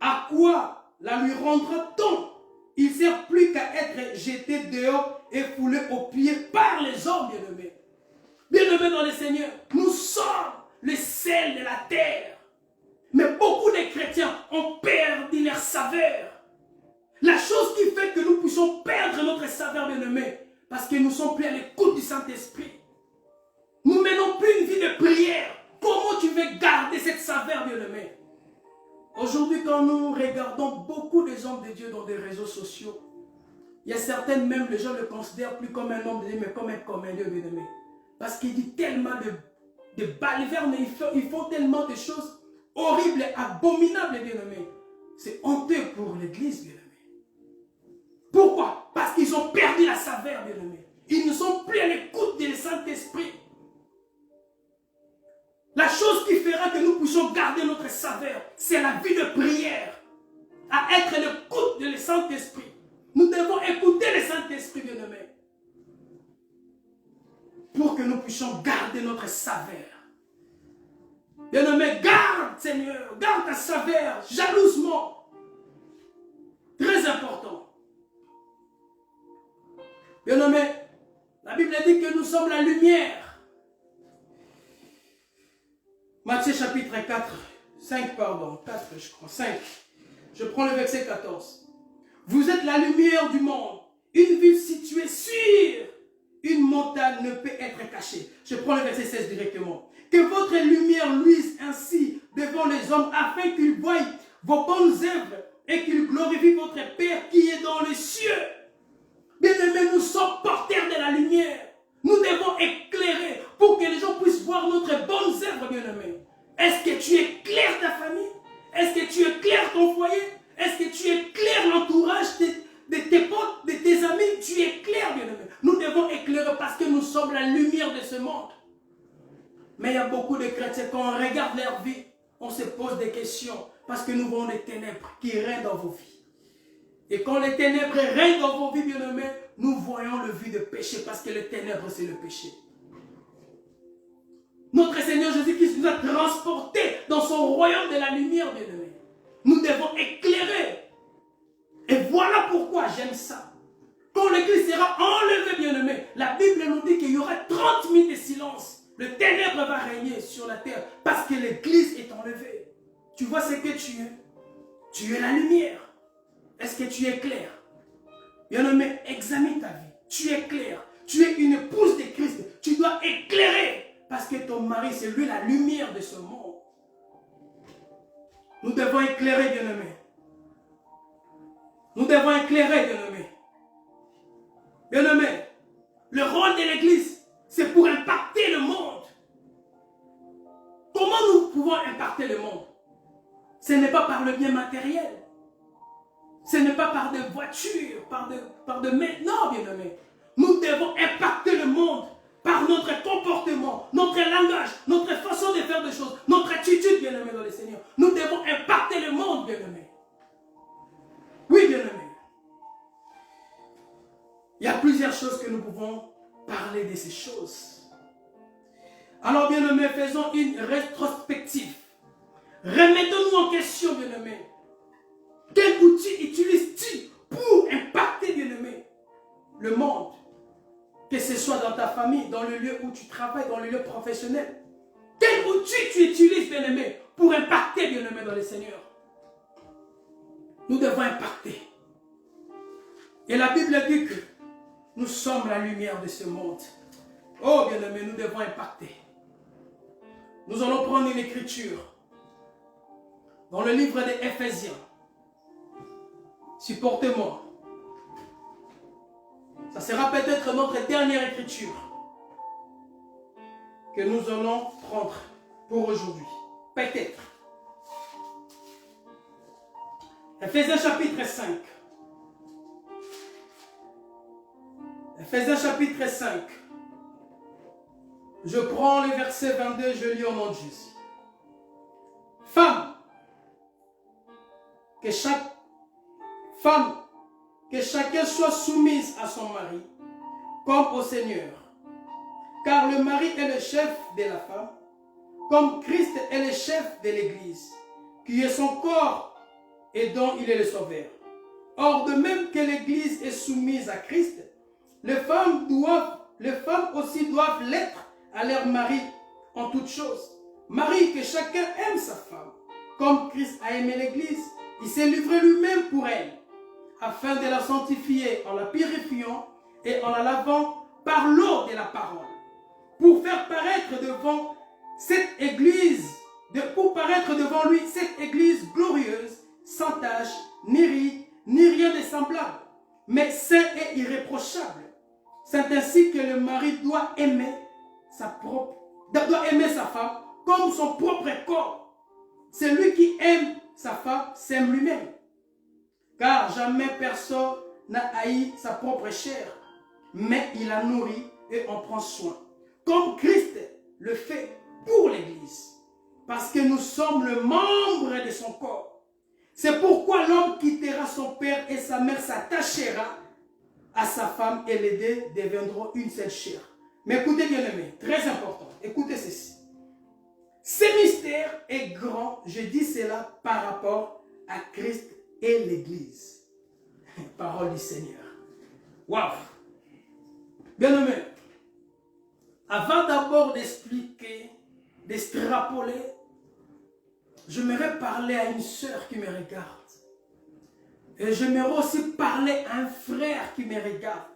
à quoi la lui rendra-t-on? Il ne sert plus qu'à être jeté dehors et foulé aux pieds par les hommes, bien-aimés. Bien-aimés dans le Seigneur, nous sommes le sel de la terre. Mais beaucoup de chrétiens ont perdu leur saveur. La chose qui fait que nous puissions perdre notre saveur, bien-aimé, parce que nous ne sommes plus à l'écoute du Saint-Esprit. Nous ne menons plus une vie de prière. Comment tu veux garder cette saveur, bien-aimé? Aujourd'hui, quand nous regardons beaucoup des hommes de Dieu dans des réseaux sociaux, il y a certaines, même les gens ne le considèrent plus comme un homme de Dieu, mais comme un commandeur, bien-aimé. Parce qu'il dit tellement de balivernes, ils font tellement de choses horribles et abominables, bien-aimé. C'est honteux pour l'Église, bien-aimé. Pourquoi? Parce qu'ils ont perdu la saveur, bien-aimé. Ils ne sont plus à l'écoute du Saint-Esprit. La chose qui fera que nous puissions garder notre saveur, c'est la vie de prière. À être à l'écoute du Saint-Esprit. Nous devons écouter le Saint-Esprit, bien-aimé. Pour que nous puissions garder notre saveur. Bien-aimé, garde, Seigneur, garde ta saveur, jalousement. Très important. Bien-aimé, la Bible dit que nous sommes la lumière. Matthieu chapitre 5, je crois, 5. Je prends le verset 14. Vous êtes la lumière du monde. Une ville située sur une montagne ne peut être cachée. Je prends le verset 16 directement. Que votre lumière luise ainsi devant les hommes afin qu'ils voient vos bonnes œuvres et qu'ils glorifient votre Père qui est dans les cieux. Bien-aimés, nous sommes porteurs de la lumière. Nous devons éclairer pour que les gens puissent voir notre bonne œuvre, bien-aimés. Est-ce que tu éclaires ta famille? Est-ce que tu éclaires ton foyer? Est-ce que tu éclaires l'entourage de tes potes, de tes amis? Tu éclaires, bien-aimés. Nous devons éclairer parce que nous sommes la pose des questions parce que nous voyons les ténèbres qui règnent dans vos vies. Et quand les ténèbres règnent dans vos vies, bien-aimés, nous voyons le vu de péché parce que les ténèbres, c'est le péché. Notre Seigneur Jésus-Christ nous a transportés dans son royaume de la lumière, bien-aimés. Nous devons éclairer. Et voilà pourquoi j'aime ça. Quand l'Église sera enlevée, bien-aimés, la Bible nous dit qu'il y aura 30 000 de silence. Le ténèbre va régner sur la terre parce que l'Église est enlevée. Tu vois ce que tu es? Tu es la lumière. Est-ce que tu es clair? Bien-aimé, examine ta vie. Tu es clair. Tu es une épouse de Christ. Tu dois éclairer. Parce que ton mari, c'est lui la lumière de ce monde. Nous devons éclairer, bien-aimé. Nous devons éclairer, bien-aimé. Bien-aimé, le rôle de l'Église, c'est pour impacter le monde. Comment nous pouvons impacter le monde? Ce n'est pas par le bien matériel. Ce n'est pas par des voitures, par de non, bien-aimé. Nous devons impacter le monde par notre comportement, notre langage, notre façon de faire des choses, notre attitude, bien-aimé, dans le Seigneur. Nous devons impacter le monde, bien-aimé. Oui, bien-aimé. Il y a plusieurs choses que nous pouvons parler de ces choses. Alors, bien-aimé, faisons une rétrospective. Remettons-nous en question, bien-aimé. Quel outil utilises-tu pour impacter, bien-aimé, le monde? Que ce soit dans ta famille, dans le lieu où tu travailles, dans le lieu professionnel. Quel outil tu utilises, bien-aimé, pour impacter, bien-aimé, dans le Seigneur? Nous devons impacter. Et la Bible dit que nous sommes la lumière de ce monde. Oh, bien-aimé, nous devons impacter. Nous allons prendre une écriture dans le livre des Éphésiens. Supportez-moi. Ça sera peut-être notre dernière écriture que nous allons prendre pour aujourd'hui. Peut-être. Éphésiens chapitre 5. Éphésiens chapitre 5. Je prends le verset 22, je lis au nom de Jésus. Femme, que chacun soit soumise à son mari, comme au Seigneur. Car le mari est le chef de la femme, comme Christ est le chef de l'Église, qui est son corps et dont il est le sauveur. Or, de même que l'Église est soumise à Christ, les femmes aussi doivent l'être à leur mari en toutes choses. Mari, que chacun aime sa femme, comme Christ a aimé l'Église. Il s'est livré lui-même pour elle, afin de la sanctifier en la purifiant et en la lavant par l'eau de la parole, pour faire paraître devant cette Église, pour paraître devant lui cette Église glorieuse, sans tache, ni ride, ni rien de semblable, mais saint et irréprochable. C'est ainsi que le mari doit aimer sa femme comme son propre corps. Celui qui aime sa femme s'aime lui-même. Car jamais personne n'a haï sa propre chair, mais il la nourrit et en prend soin. Comme Christ le fait pour l'Église. Parce que nous sommes le membre de son corps. C'est pourquoi l'homme quittera son père et sa mère, s'attachera à sa femme et les deux deviendront une seule chair. Mais écoutez bien aimé, très important, écoutez ceci. Ce mystère est grand, je dis cela par rapport à Christ et l'Église. Parole du Seigneur. Waouh! Bien aimé, avant d'abord d'expliquer, d'extrapoler, j'aimerais parler à une sœur qui me regarde. Et j'aimerais aussi parler à un frère qui me regarde.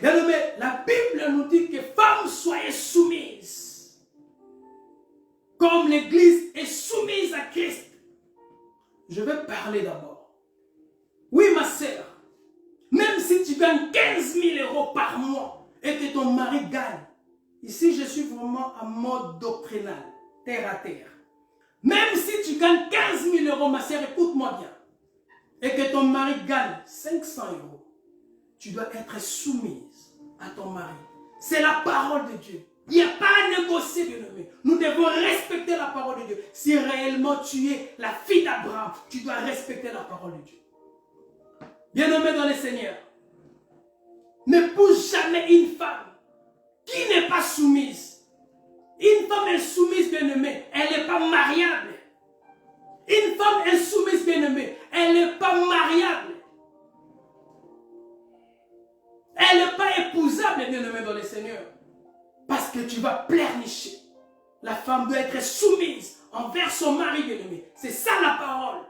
Bien aimé, la Bible nous dit que femmes soyez soumises. Comme l'Église est soumise à Christ. Je vais parler d'abord. Oui, ma sœur, même si tu gagnes 15 000 € par mois et que ton mari gagne, ici je suis vraiment en mode doctrinal, terre à terre. Même si tu gagnes 15 000 €, ma sœur, écoute-moi bien, et que ton mari gagne 500 €, tu dois être soumise à ton mari. C'est la parole de Dieu. Il n'y a pas à négocier, bien-aimé. Nous devons respecter la parole de Dieu. Si réellement tu es la fille d'Abraham, tu dois respecter la parole de Dieu. Bien-aimé dans le Seigneur, n'épouse jamais une femme qui n'est pas soumise. Une femme insoumise, bien-aimée, elle n'est pas mariable. Une femme insoumise, bien-aimée, elle n'est pas mariable. Elle n'est pas épousable, bien-aimé dans le Seigneur. Parce que tu vas pleurnicher. La femme doit être soumise envers son mari, bien-aimé. C'est ça la parole.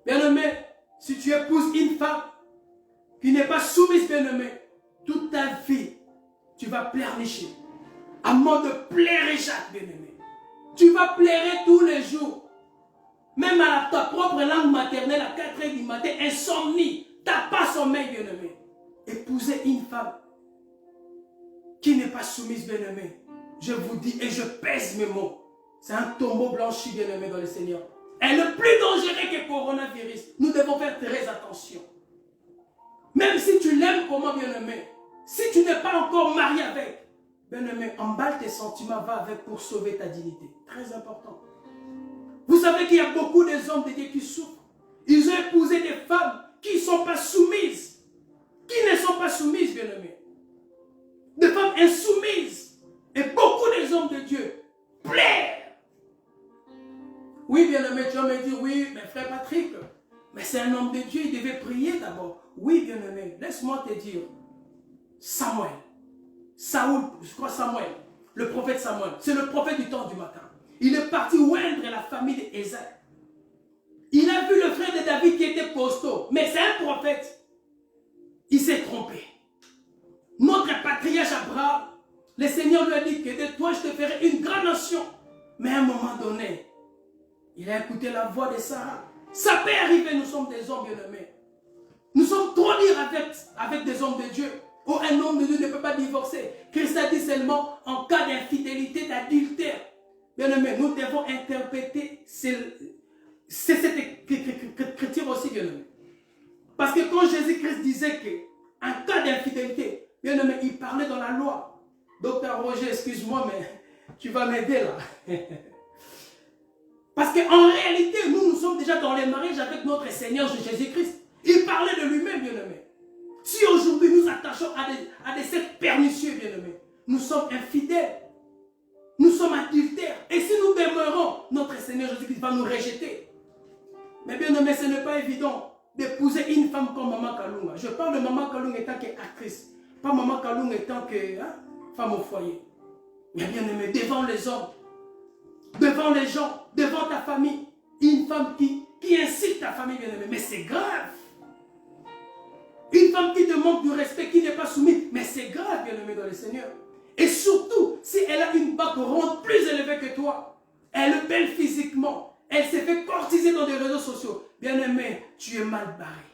Bien-aimé, si tu épouses une femme qui n'est pas soumise, bien-aimé, toute ta vie, tu vas pleurnicher. À mort de pleurer, Jacques, bien-aimé. Tu vas pleurer tous les jours. Même à ta propre langue maternelle, à 4 heures du matin, insomnie. Tu n'as pas sommeil, bien-aimé. Épouser une femme qui n'est pas soumise, bien-aimé. Je vous dis et je pèse mes mots. C'est un tombeau blanchi, bien-aimé dans le Seigneur. Elle est plus dangereux que le coronavirus. Nous devons faire très attention. Même si tu l'aimes comment, bien-aimé, si tu n'es pas encore marié avec, bien-aimé, emballe tes sentiments, va avec pour sauver ta dignité. Très important. Vous savez qu'il y a beaucoup d'hommes de Dieu qui souffrent. Ils ont épousé des femmes qui ne sont pas soumises. Qui ne sont pas soumises, bien-aimé. Des femmes insoumises. Et beaucoup d'hommes de Dieu pleurent. Oui, bien-aimé, tu vas me dire, oui, mais frère Patrick, mais c'est un homme de Dieu, il devait prier d'abord. Oui, bien-aimé, laisse-moi te dire, Samuel, Saoul, je crois Samuel, le prophète Samuel, c'est le prophète du temps du matin. Il est parti oindre la famille d'Ésaïe. Il a vu le frère de David qui était costaud, mais c'est un prophète. Il s'est trompé. Notre patriarche Abraham, le Seigneur lui a dit que de toi je te ferai une grande nation. Mais à un moment donné, il a écouté la voix de Sarah. Ça peut arriver, nous sommes des hommes bien-aimés. Nous sommes trop durs avec des hommes de Dieu. Oh, un homme de Dieu ne peut pas divorcer. Christ a dit seulement en cas d'infidélité, d'adultère. Bien-aimés, nous devons interpréter cette écriture aussi, bien-aimés. Parce que quand Jésus-Christ disait qu'en cas d'infidélité, bien-aimé, il parlait dans la loi. Docteur Roger, excuse-moi, mais tu vas m'aider là. Parce qu'en réalité, nous sommes déjà dans les mariages avec notre Seigneur Jésus-Christ. Il parlait de lui-même, bien-aimé. Si aujourd'hui nous attachons à des sectes pernicieux, bien-aimés, nous sommes infidèles. Nous sommes adultères. Et si nous demeurons, notre Seigneur Jésus-Christ va nous rejeter. Mais bien-aimé, ce n'est pas évident d'épouser une femme comme Maman Kalunga. Je parle de Maman Kalunga étant qu'actrice. Pas Maman Kalunga étant que femme au foyer. Mais bien-aimé, devant les hommes, devant les gens, devant ta famille, une femme qui incite ta famille, bien-aimé, mais c'est grave. Une femme qui te manque du respect, qui n'est pas soumise, mais c'est grave, bien-aimé dans le Seigneur. Et surtout, si elle a une background plus élevée que toi, elle est belle physiquement, elle s'est fait courtiser dans des réseaux sociaux, bien-aimé, tu es mal barré.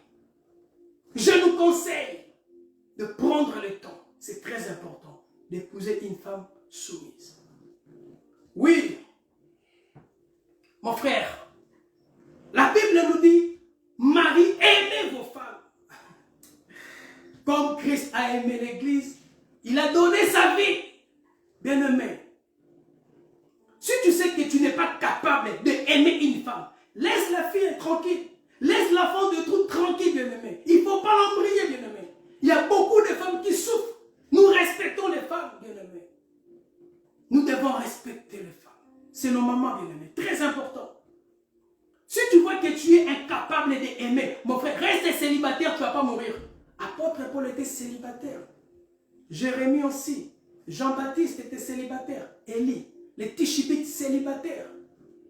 Je nous conseille de prendre le temps, c'est très important, d'épouser une femme soumise. Oui, mon frère, la Bible nous dit, Marie, aimez vos femmes. Comme Christ a aimé l'Église, il a donné sa vie. Bien-aimé, si tu sais que tu n'es pas capable d'aimer une femme, laisse la fille tranquille. Laisse l'enfant de tout tranquille, bien-aimé. Il ne faut pas l'embrayer, bien-aimé. Il y a beaucoup de femmes qui souffrent. Nous respectons les femmes, bien-aimé. Nous devons respecter les femmes. C'est nos mamans, bien-aimé. Très important. Si tu vois que tu es incapable d'aimer, mon frère, reste célibataire, tu ne vas pas mourir. Apôtre Paul était célibataire. Jérémie aussi. Jean-Baptiste était célibataire. Élie, les Tishibites célibataires.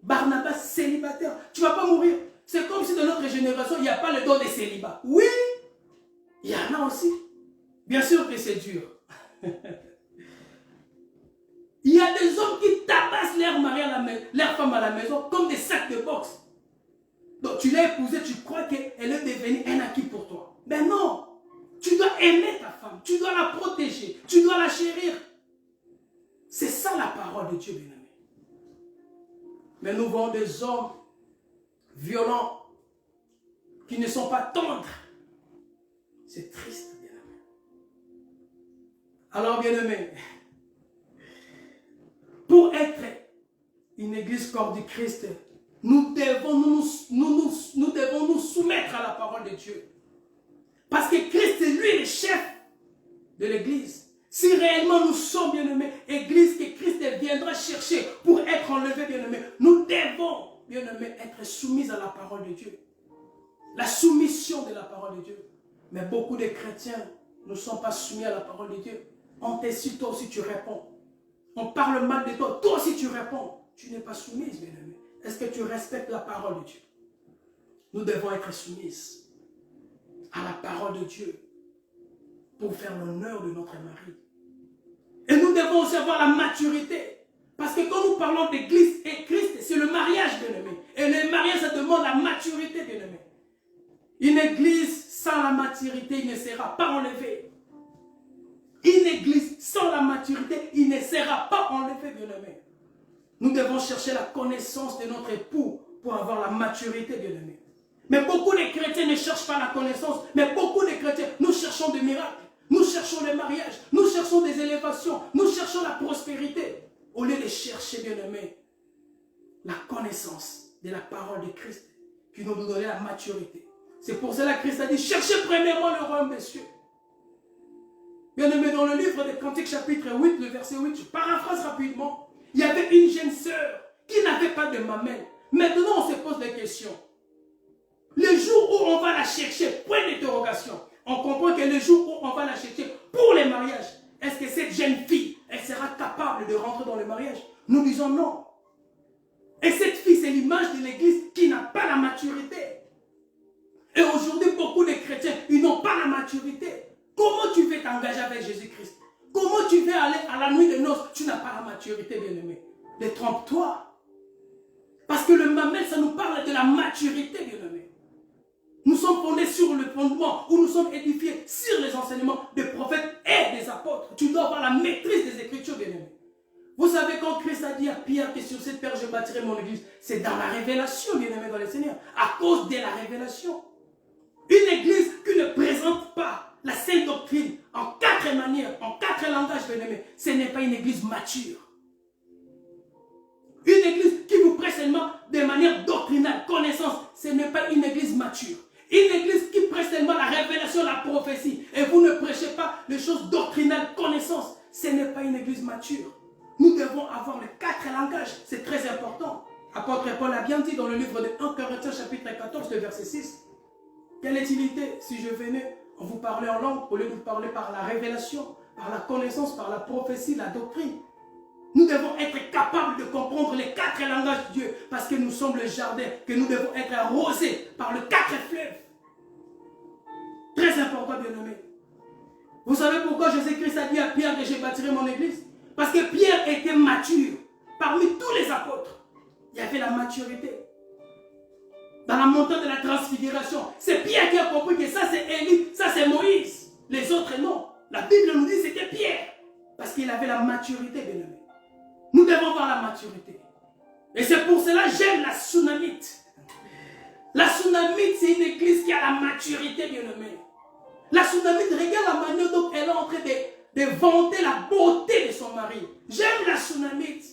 Barnabas célibataire. Tu ne vas pas mourir. C'est comme si dans notre génération, il n'y a pas le don des célibats. Oui, il y en a aussi. Bien sûr que c'est dur. Il y a des hommes qui tabassent leur mari leur femme à la maison comme des sacs de boxe. Donc tu l'as épousée, tu crois qu'elle est devenue un acquis pour toi. Mais non. Tu dois aimer ta femme, tu dois la protéger, tu dois la chérir. C'est ça la parole de Dieu, bien-aimé. Mais nous voyons des hommes violents qui ne sont pas tendres. C'est triste, bien-aimé. Alors, bien-aimé, pour être une église corps du Christ, nous devons nous soumettre à la parole de Dieu. Parce que Christ est lui le chef de l'église. Si réellement nous sommes bien-aimés, église que Christ viendra chercher pour être enlevé, bien-aimés, nous devons, bien-aimés, être soumis à la parole de Dieu. La soumission de la parole de Dieu. Mais beaucoup de chrétiens ne sont pas soumis à la parole de Dieu. On t'insulte, toi aussi tu réponds. On parle mal de toi, toi aussi tu réponds. Tu n'es pas soumise, bien-aimé. Est-ce que tu respectes la parole de Dieu? Nous devons être soumises à la parole de Dieu pour faire l'honneur de notre mari. Et nous devons aussi avoir la maturité. Parce que quand nous parlons d'église et Christ, c'est le mariage, bien-aimé. Et le mariage, ça demande la maturité, bien-aimé. Une église sans la maturité, il ne sera pas enlevé. Une église sans la maturité, il ne sera pas enlevé, bien-aimé. Nous devons chercher la connaissance de notre époux pour avoir la maturité, bien-aimé. Mais beaucoup de chrétiens ne cherchent pas la connaissance, mais beaucoup de chrétiens, nous cherchons des miracles, nous cherchons le mariage, nous cherchons des élévations, nous cherchons la prospérité. Au lieu de chercher, bien-aimé, la connaissance de la parole de Christ qui nous donne la maturité. C'est pour cela que Christ a dit, cherchez premièrement le royaume des cieux. Bien-aimé, dans le livre des Cantiques, chapitre 8, le verset 8, je paraphrase rapidement, il y avait une jeune sœur qui n'avait pas de mamelle. Maintenant, on se pose des questions. Le jour où on va la chercher, point d'interrogation, on comprend que le jour où on va la chercher pour les mariages, est-ce que cette jeune fille, elle sera capable de rentrer dans le mariage? Nous disons non. Et cette fille, c'est l'image de l'église qui n'a pas la maturité. Et aujourd'hui, beaucoup de chrétiens, ils n'ont pas la maturité. Comment tu veux t'engager avec Jésus-Christ? Comment tu veux aller à la nuit de noces? Tu n'as pas la maturité, bien-aimé. Détrompe-toi. Parce que le mamel, ça nous parle de la maturité, bien-aimé. Nous sommes fondés sur le fondement, où nous sommes édifiés sur les enseignements des prophètes et des apôtres. Tu dois avoir la maîtrise des Écritures, bien-aimé. Vous savez, quand Christ a dit à Pierre que sur cette terre je bâtirai mon église, c'est dans la révélation, bien-aimé, dans le Seigneur, à cause de la révélation. Une église qui ne présente pas la sainte doctrine en 4 manières, en 4 langages, bien-aimé, ce n'est pas une église mature. Une église qui vous prêche seulement de manière doctrinale, connaissance, ce n'est pas une église mature. Une église qui prêche seulement la révélation, la prophétie, et vous ne prêchez pas les choses doctrinales, connaissance, ce n'est pas une église mature. Nous devons avoir les 4 langages, c'est très important. Apôtre Paul a bien dit dans le livre de 1 Corinthiens chapitre 14, le verset 6. Quelle utilité si je venais en vous parler en langue, au lieu de vous parler par la révélation, par la connaissance, par la prophétie, la doctrine. Nous devons être capables de comprendre les 4 langages de Dieu, parce que nous sommes le jardin, que nous devons être arrosés par les 4 fleuves. Très important, bien-aimé. Vous savez pourquoi Jésus-Christ a dit à Pierre que je bâtirai mon église? Parce que Pierre était mature. Parmi tous les apôtres, il y avait la maturité. Dans la montagne de la transfiguration, c'est Pierre qui a compris que ça c'est Élie, ça c'est Moïse. Les autres non. La Bible nous dit que c'était Pierre. Parce qu'il avait la maturité, bien-aimé. Nous devons avoir la maturité. Et c'est pour cela que j'aime la Sunamite. La Sunamite, c'est une église qui a la maturité, bien-aimé. La Sunamite, regarde la manière dont elle est en train de vanter la beauté de son mari. J'aime la Sunamite.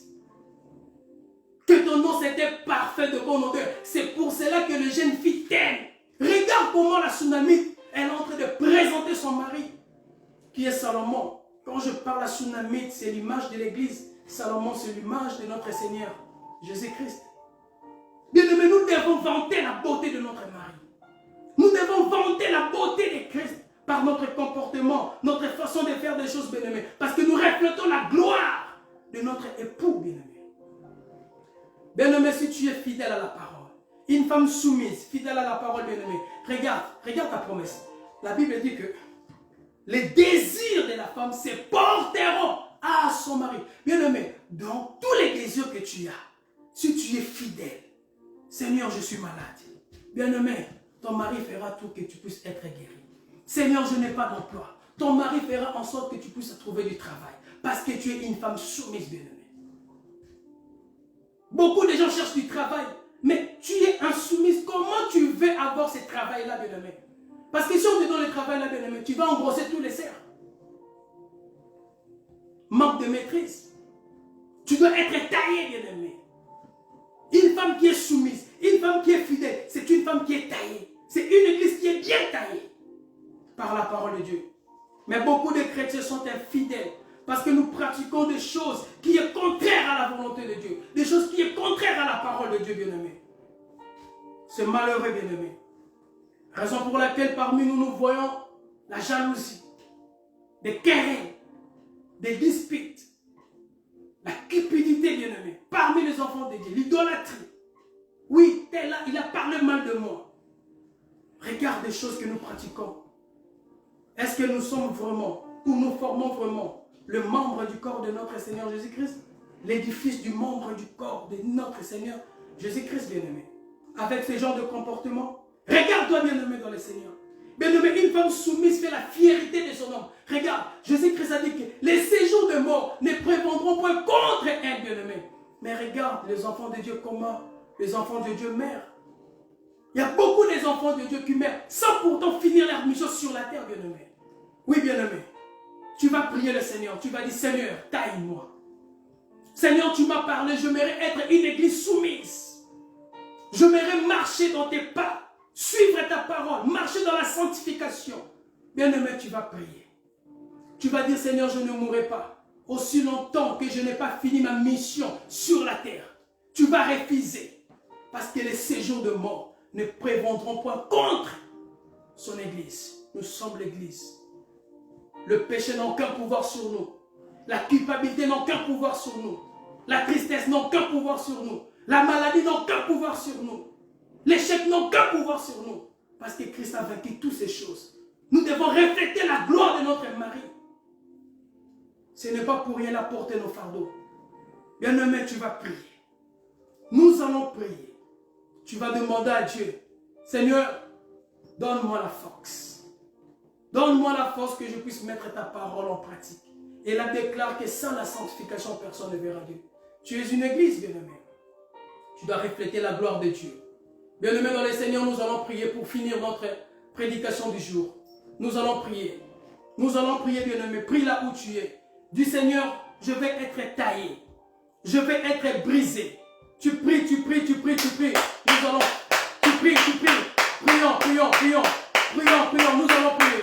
Que ton nom c'était parfait de bonne odeur. C'est pour cela que les jeunes filles t'aiment. Regarde comment la Sunamite, elle est en train de présenter son mari, qui est Salomon. Quand je parle à Sunamite, c'est l'image de l'église. Salomon, c'est l'image de notre Seigneur, Jésus-Christ. Bien-aimés, nous devons vanter la beauté de notre mari. Nous devons vanter la beauté de Christ par notre comportement, notre façon de faire des choses, bien-aimés. Parce que nous reflétons la gloire de notre époux, bien-aimé. Bien-aimé, si tu es fidèle à la parole, une femme soumise, fidèle à la parole, bien-aimé, regarde ta promesse. La Bible dit que les désirs de la femme se porteront à son mari. Bien-aimé, dans tous les désirs que tu as, si tu es fidèle, Seigneur, je suis malade. Bien-aimé, ton mari fera tout que tu puisses être guéri. Seigneur, je n'ai pas d'emploi. Ton mari fera en sorte que tu puisses trouver du travail. Parce que tu es une femme soumise, bien-aimé. Beaucoup de gens cherchent du travail, mais tu es insoumise. Comment tu veux avoir ce travail-là, bien-aimé? Parce que si on te donne le travail-là, bien-aimé, tu vas engrosser tous les cerfs. Manque de maîtrise. Tu dois être taillé, bien-aimé. Une femme qui est soumise, une femme qui est fidèle, c'est une femme qui est taillée. C'est une église qui est bien taillée par la parole de Dieu. Mais beaucoup de chrétiens sont infidèles parce que nous pratiquons des choses qui sont contraires à la volonté de Dieu. Des choses qui sont contraires à la parole de Dieu, bien-aimé. C'est malheureux, bien-aimé. Raison pour laquelle parmi nous, nous voyons la jalousie, des querelles, des disputes, la cupidité, bien-aimé, parmi les enfants de Dieu, l'idolâtrie. Oui, tel là, il a parlé mal de moi. Regarde les choses que nous pratiquons. Est-ce que nous sommes vraiment, ou nous formons vraiment le membre du corps de notre Seigneur Jésus-Christ? L'édifice du membre du corps de notre Seigneur Jésus-Christ, bien-aimé. Avec ce genre de comportement, regarde-toi, bien-aimé, dans le Seigneur. Bien-aimé, une femme soumise fait la fierté de son homme. Regarde, Jésus-Christ a dit que les séjours de mort ne prévendront point contre elle, bien-aimé. Mais regarde les enfants de Dieu, comment les enfants de Dieu meurent. Il y a beaucoup des enfants de Dieu qui meurent sans pourtant finir leur mission sur la terre, bien-aimé. Oui, bien-aimé. Tu vas prier le Seigneur. Tu vas dire, Seigneur, taille-moi. Seigneur, tu m'as parlé. Je mérite être une église soumise. Je mérite marcher dans tes pas. Suivre ta parole. Marcher dans la sanctification. Bien-aimé, tu vas prier. Tu vas dire, Seigneur, je ne mourrai pas aussi longtemps que je n'ai pas fini ma mission sur la terre. Tu vas refuser. Parce que les séjours de mort ne prévendront point contre son église. Nous sommes l'église. Le péché n'a aucun pouvoir sur nous. La culpabilité n'a aucun pouvoir sur nous. La tristesse n'a aucun pouvoir sur nous. La maladie n'a aucun pouvoir sur nous. L'échec n'a aucun pouvoir sur nous. Parce que Christ a vaincu toutes ces choses. Nous devons refléter la gloire de notre mari. Ce n'est pas pour rien apporter nos fardeaux. Bien-aimé, tu vas prier. Nous allons prier. Tu vas demander à Dieu, Seigneur, donne-moi la force. Donne-moi la force que je puisse mettre ta parole en pratique. Et là déclare que sans la sanctification, personne ne verra Dieu. Tu es une église, bien-aimé. Tu dois refléter la gloire de Dieu. Bien-aimé dans le Seigneur, nous allons prier pour finir notre prédication du jour. Nous allons prier. Nous allons prier, bien-aimé. Prie là où tu es. Dis, Seigneur, je vais être taillé. Je vais être brisé. Tu pries, tu pries, tu pries, tu pries. Nous allons. Tu pries, tu pries. Prions, prions, prions. Prions, prions. Nous allons prier.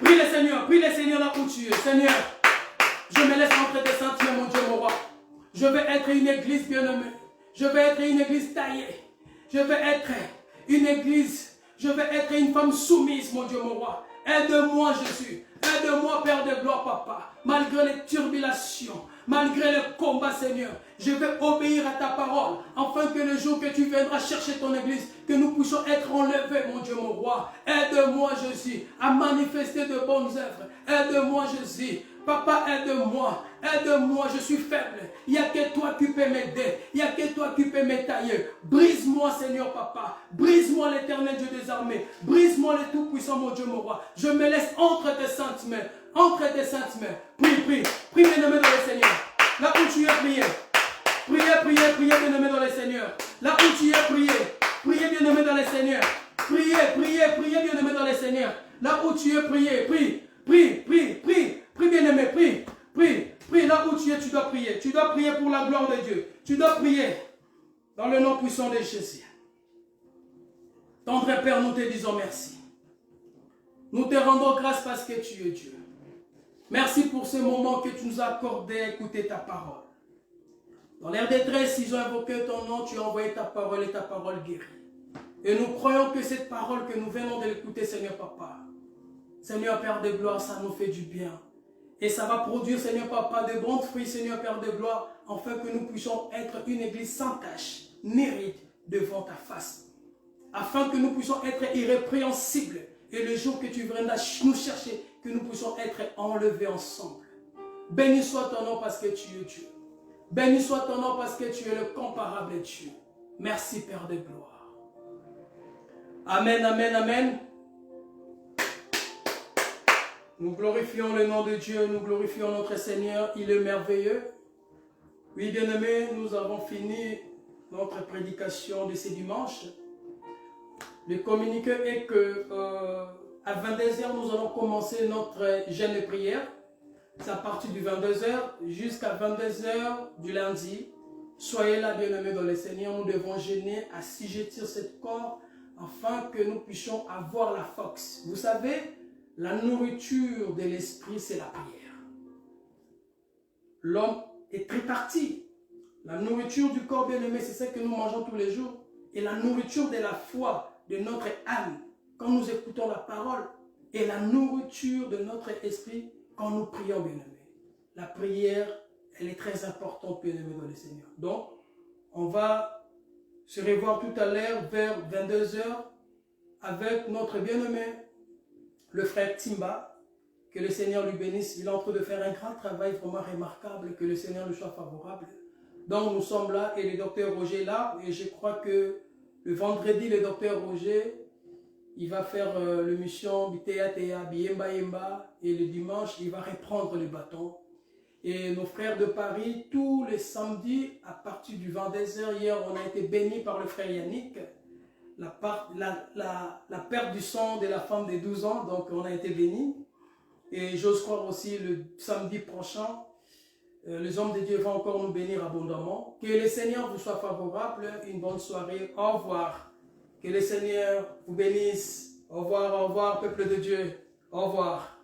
Prie le Seigneur là où tu es. Seigneur, je me laisse entrer tes sentiments, mon Dieu, mon roi. Je vais être une église bien-aimée. Je vais être une église taillée. Je vais être une église. Je vais être une femme soumise, mon Dieu, mon roi. Aide-moi, Jésus. Aide-moi, Père de gloire, Papa. Malgré les turbilations, malgré le combat, Seigneur, je vais obéir à ta parole, afin que le jour que tu viendras chercher ton église, que nous puissions être enlevés, mon Dieu, mon roi. Aide-moi, Jésus, à manifester de bonnes œuvres. Aide-moi, Jésus. Papa, aide-moi. Aide-moi, je suis faible. Il n'y a que toi qui peux m'aider. Il n'y a que toi qui peux m'étailler. Brise-moi, Seigneur, Papa. Brise-moi, l'Éternel Dieu des armées. Brise-moi, le Tout-Puissant, mon Dieu, mon roi. Je me laisse entre tes saintes mains. Entre tes saintes mains. Prie, prie. Prie, bien-aimé dans le Seigneur. Là où tu es, priez. Priez, priez, priez, bien-aimé dans le Seigneur. Là où tu es, priez. Priez, bien-aimé dans le Seigneur. Priez, priez, priez, bien-aimé dans le Seigneur. Là où tu es, priez. Prie, prie, prie, prie. Prie, bien-aimé, prie. Prie, prie, là où tu es, tu dois prier. Tu dois prier pour la gloire de Dieu. Tu dois prier dans le nom puissant de Jésus. Tendre Père, nous te disons merci. Nous te rendons grâce parce que tu es Dieu. Merci pour ce moment que tu nous as accordé à écouter ta parole. Dans l'air détresse, ils ont invoqué ton nom, tu as envoyé ta parole et ta parole guérit. Et nous croyons que cette parole que nous venons de l'écouter, Seigneur Papa, Seigneur Père de gloire, ça nous fait du bien. Et ça va produire, Seigneur Papa, de bons fruits, Seigneur Père de gloire, afin que nous puissions être une église sans tache, ni ride devant ta face. Afin que nous puissions être irrépréhensibles. Et le jour que tu viendras nous chercher, que nous puissions être enlevés ensemble. Béni soit ton nom parce que tu es Dieu. Béni soit ton nom parce que tu es le comparable Dieu. Merci Père de gloire. Amen, amen, amen. Nous glorifions le nom de Dieu, nous glorifions notre Seigneur, il est merveilleux. Oui, bien-aimés, nous avons fini notre prédication de ce dimanche. Le communiqué est que à 22h, nous allons commencer notre jeûne de prière. c'est à partir du 22h jusqu'à 22h du lundi. Soyez là, bien-aimés dans le Seigneur. Nous devons jeûner, assujettir cette corps afin que nous puissions avoir la force. Vous savez, la nourriture de l'esprit, c'est la prière. L'homme est tripartite. La nourriture du corps, bien-aimé, c'est ce que nous mangeons tous les jours. Et la nourriture de la foi, de notre âme, quand nous écoutons la parole. Et la nourriture de notre esprit, quand nous prions, bien-aimé. La prière, elle est très importante, bien-aimé, dans le Seigneur. Donc, on va se revoir tout à l'heure vers 22h avec notre bien-aimé, le frère Timba. Que le Seigneur lui bénisse. Il est en train de faire un grand travail vraiment remarquable. Que le Seigneur lui soit favorable. Donc, nous sommes là et le docteur Roger est là. Et je crois que le vendredi, le docteur Roger, il va faire l'émission Bitea Tea, Biemba Yemba. Et le dimanche, il va reprendre le bâton. Et nos frères de Paris, tous les samedis, à partir du 22h, hier, on a été bénis par le frère Yannick. La perte du sang de la femme de 12 ans, donc on a été bénis. Et j'ose croire aussi le samedi prochain, les hommes de Dieu vont encore nous bénir abondamment. Que le Seigneur vous soit favorable. Une bonne soirée. Au revoir. Que le Seigneur vous bénisse. Au revoir, peuple de Dieu. Au revoir.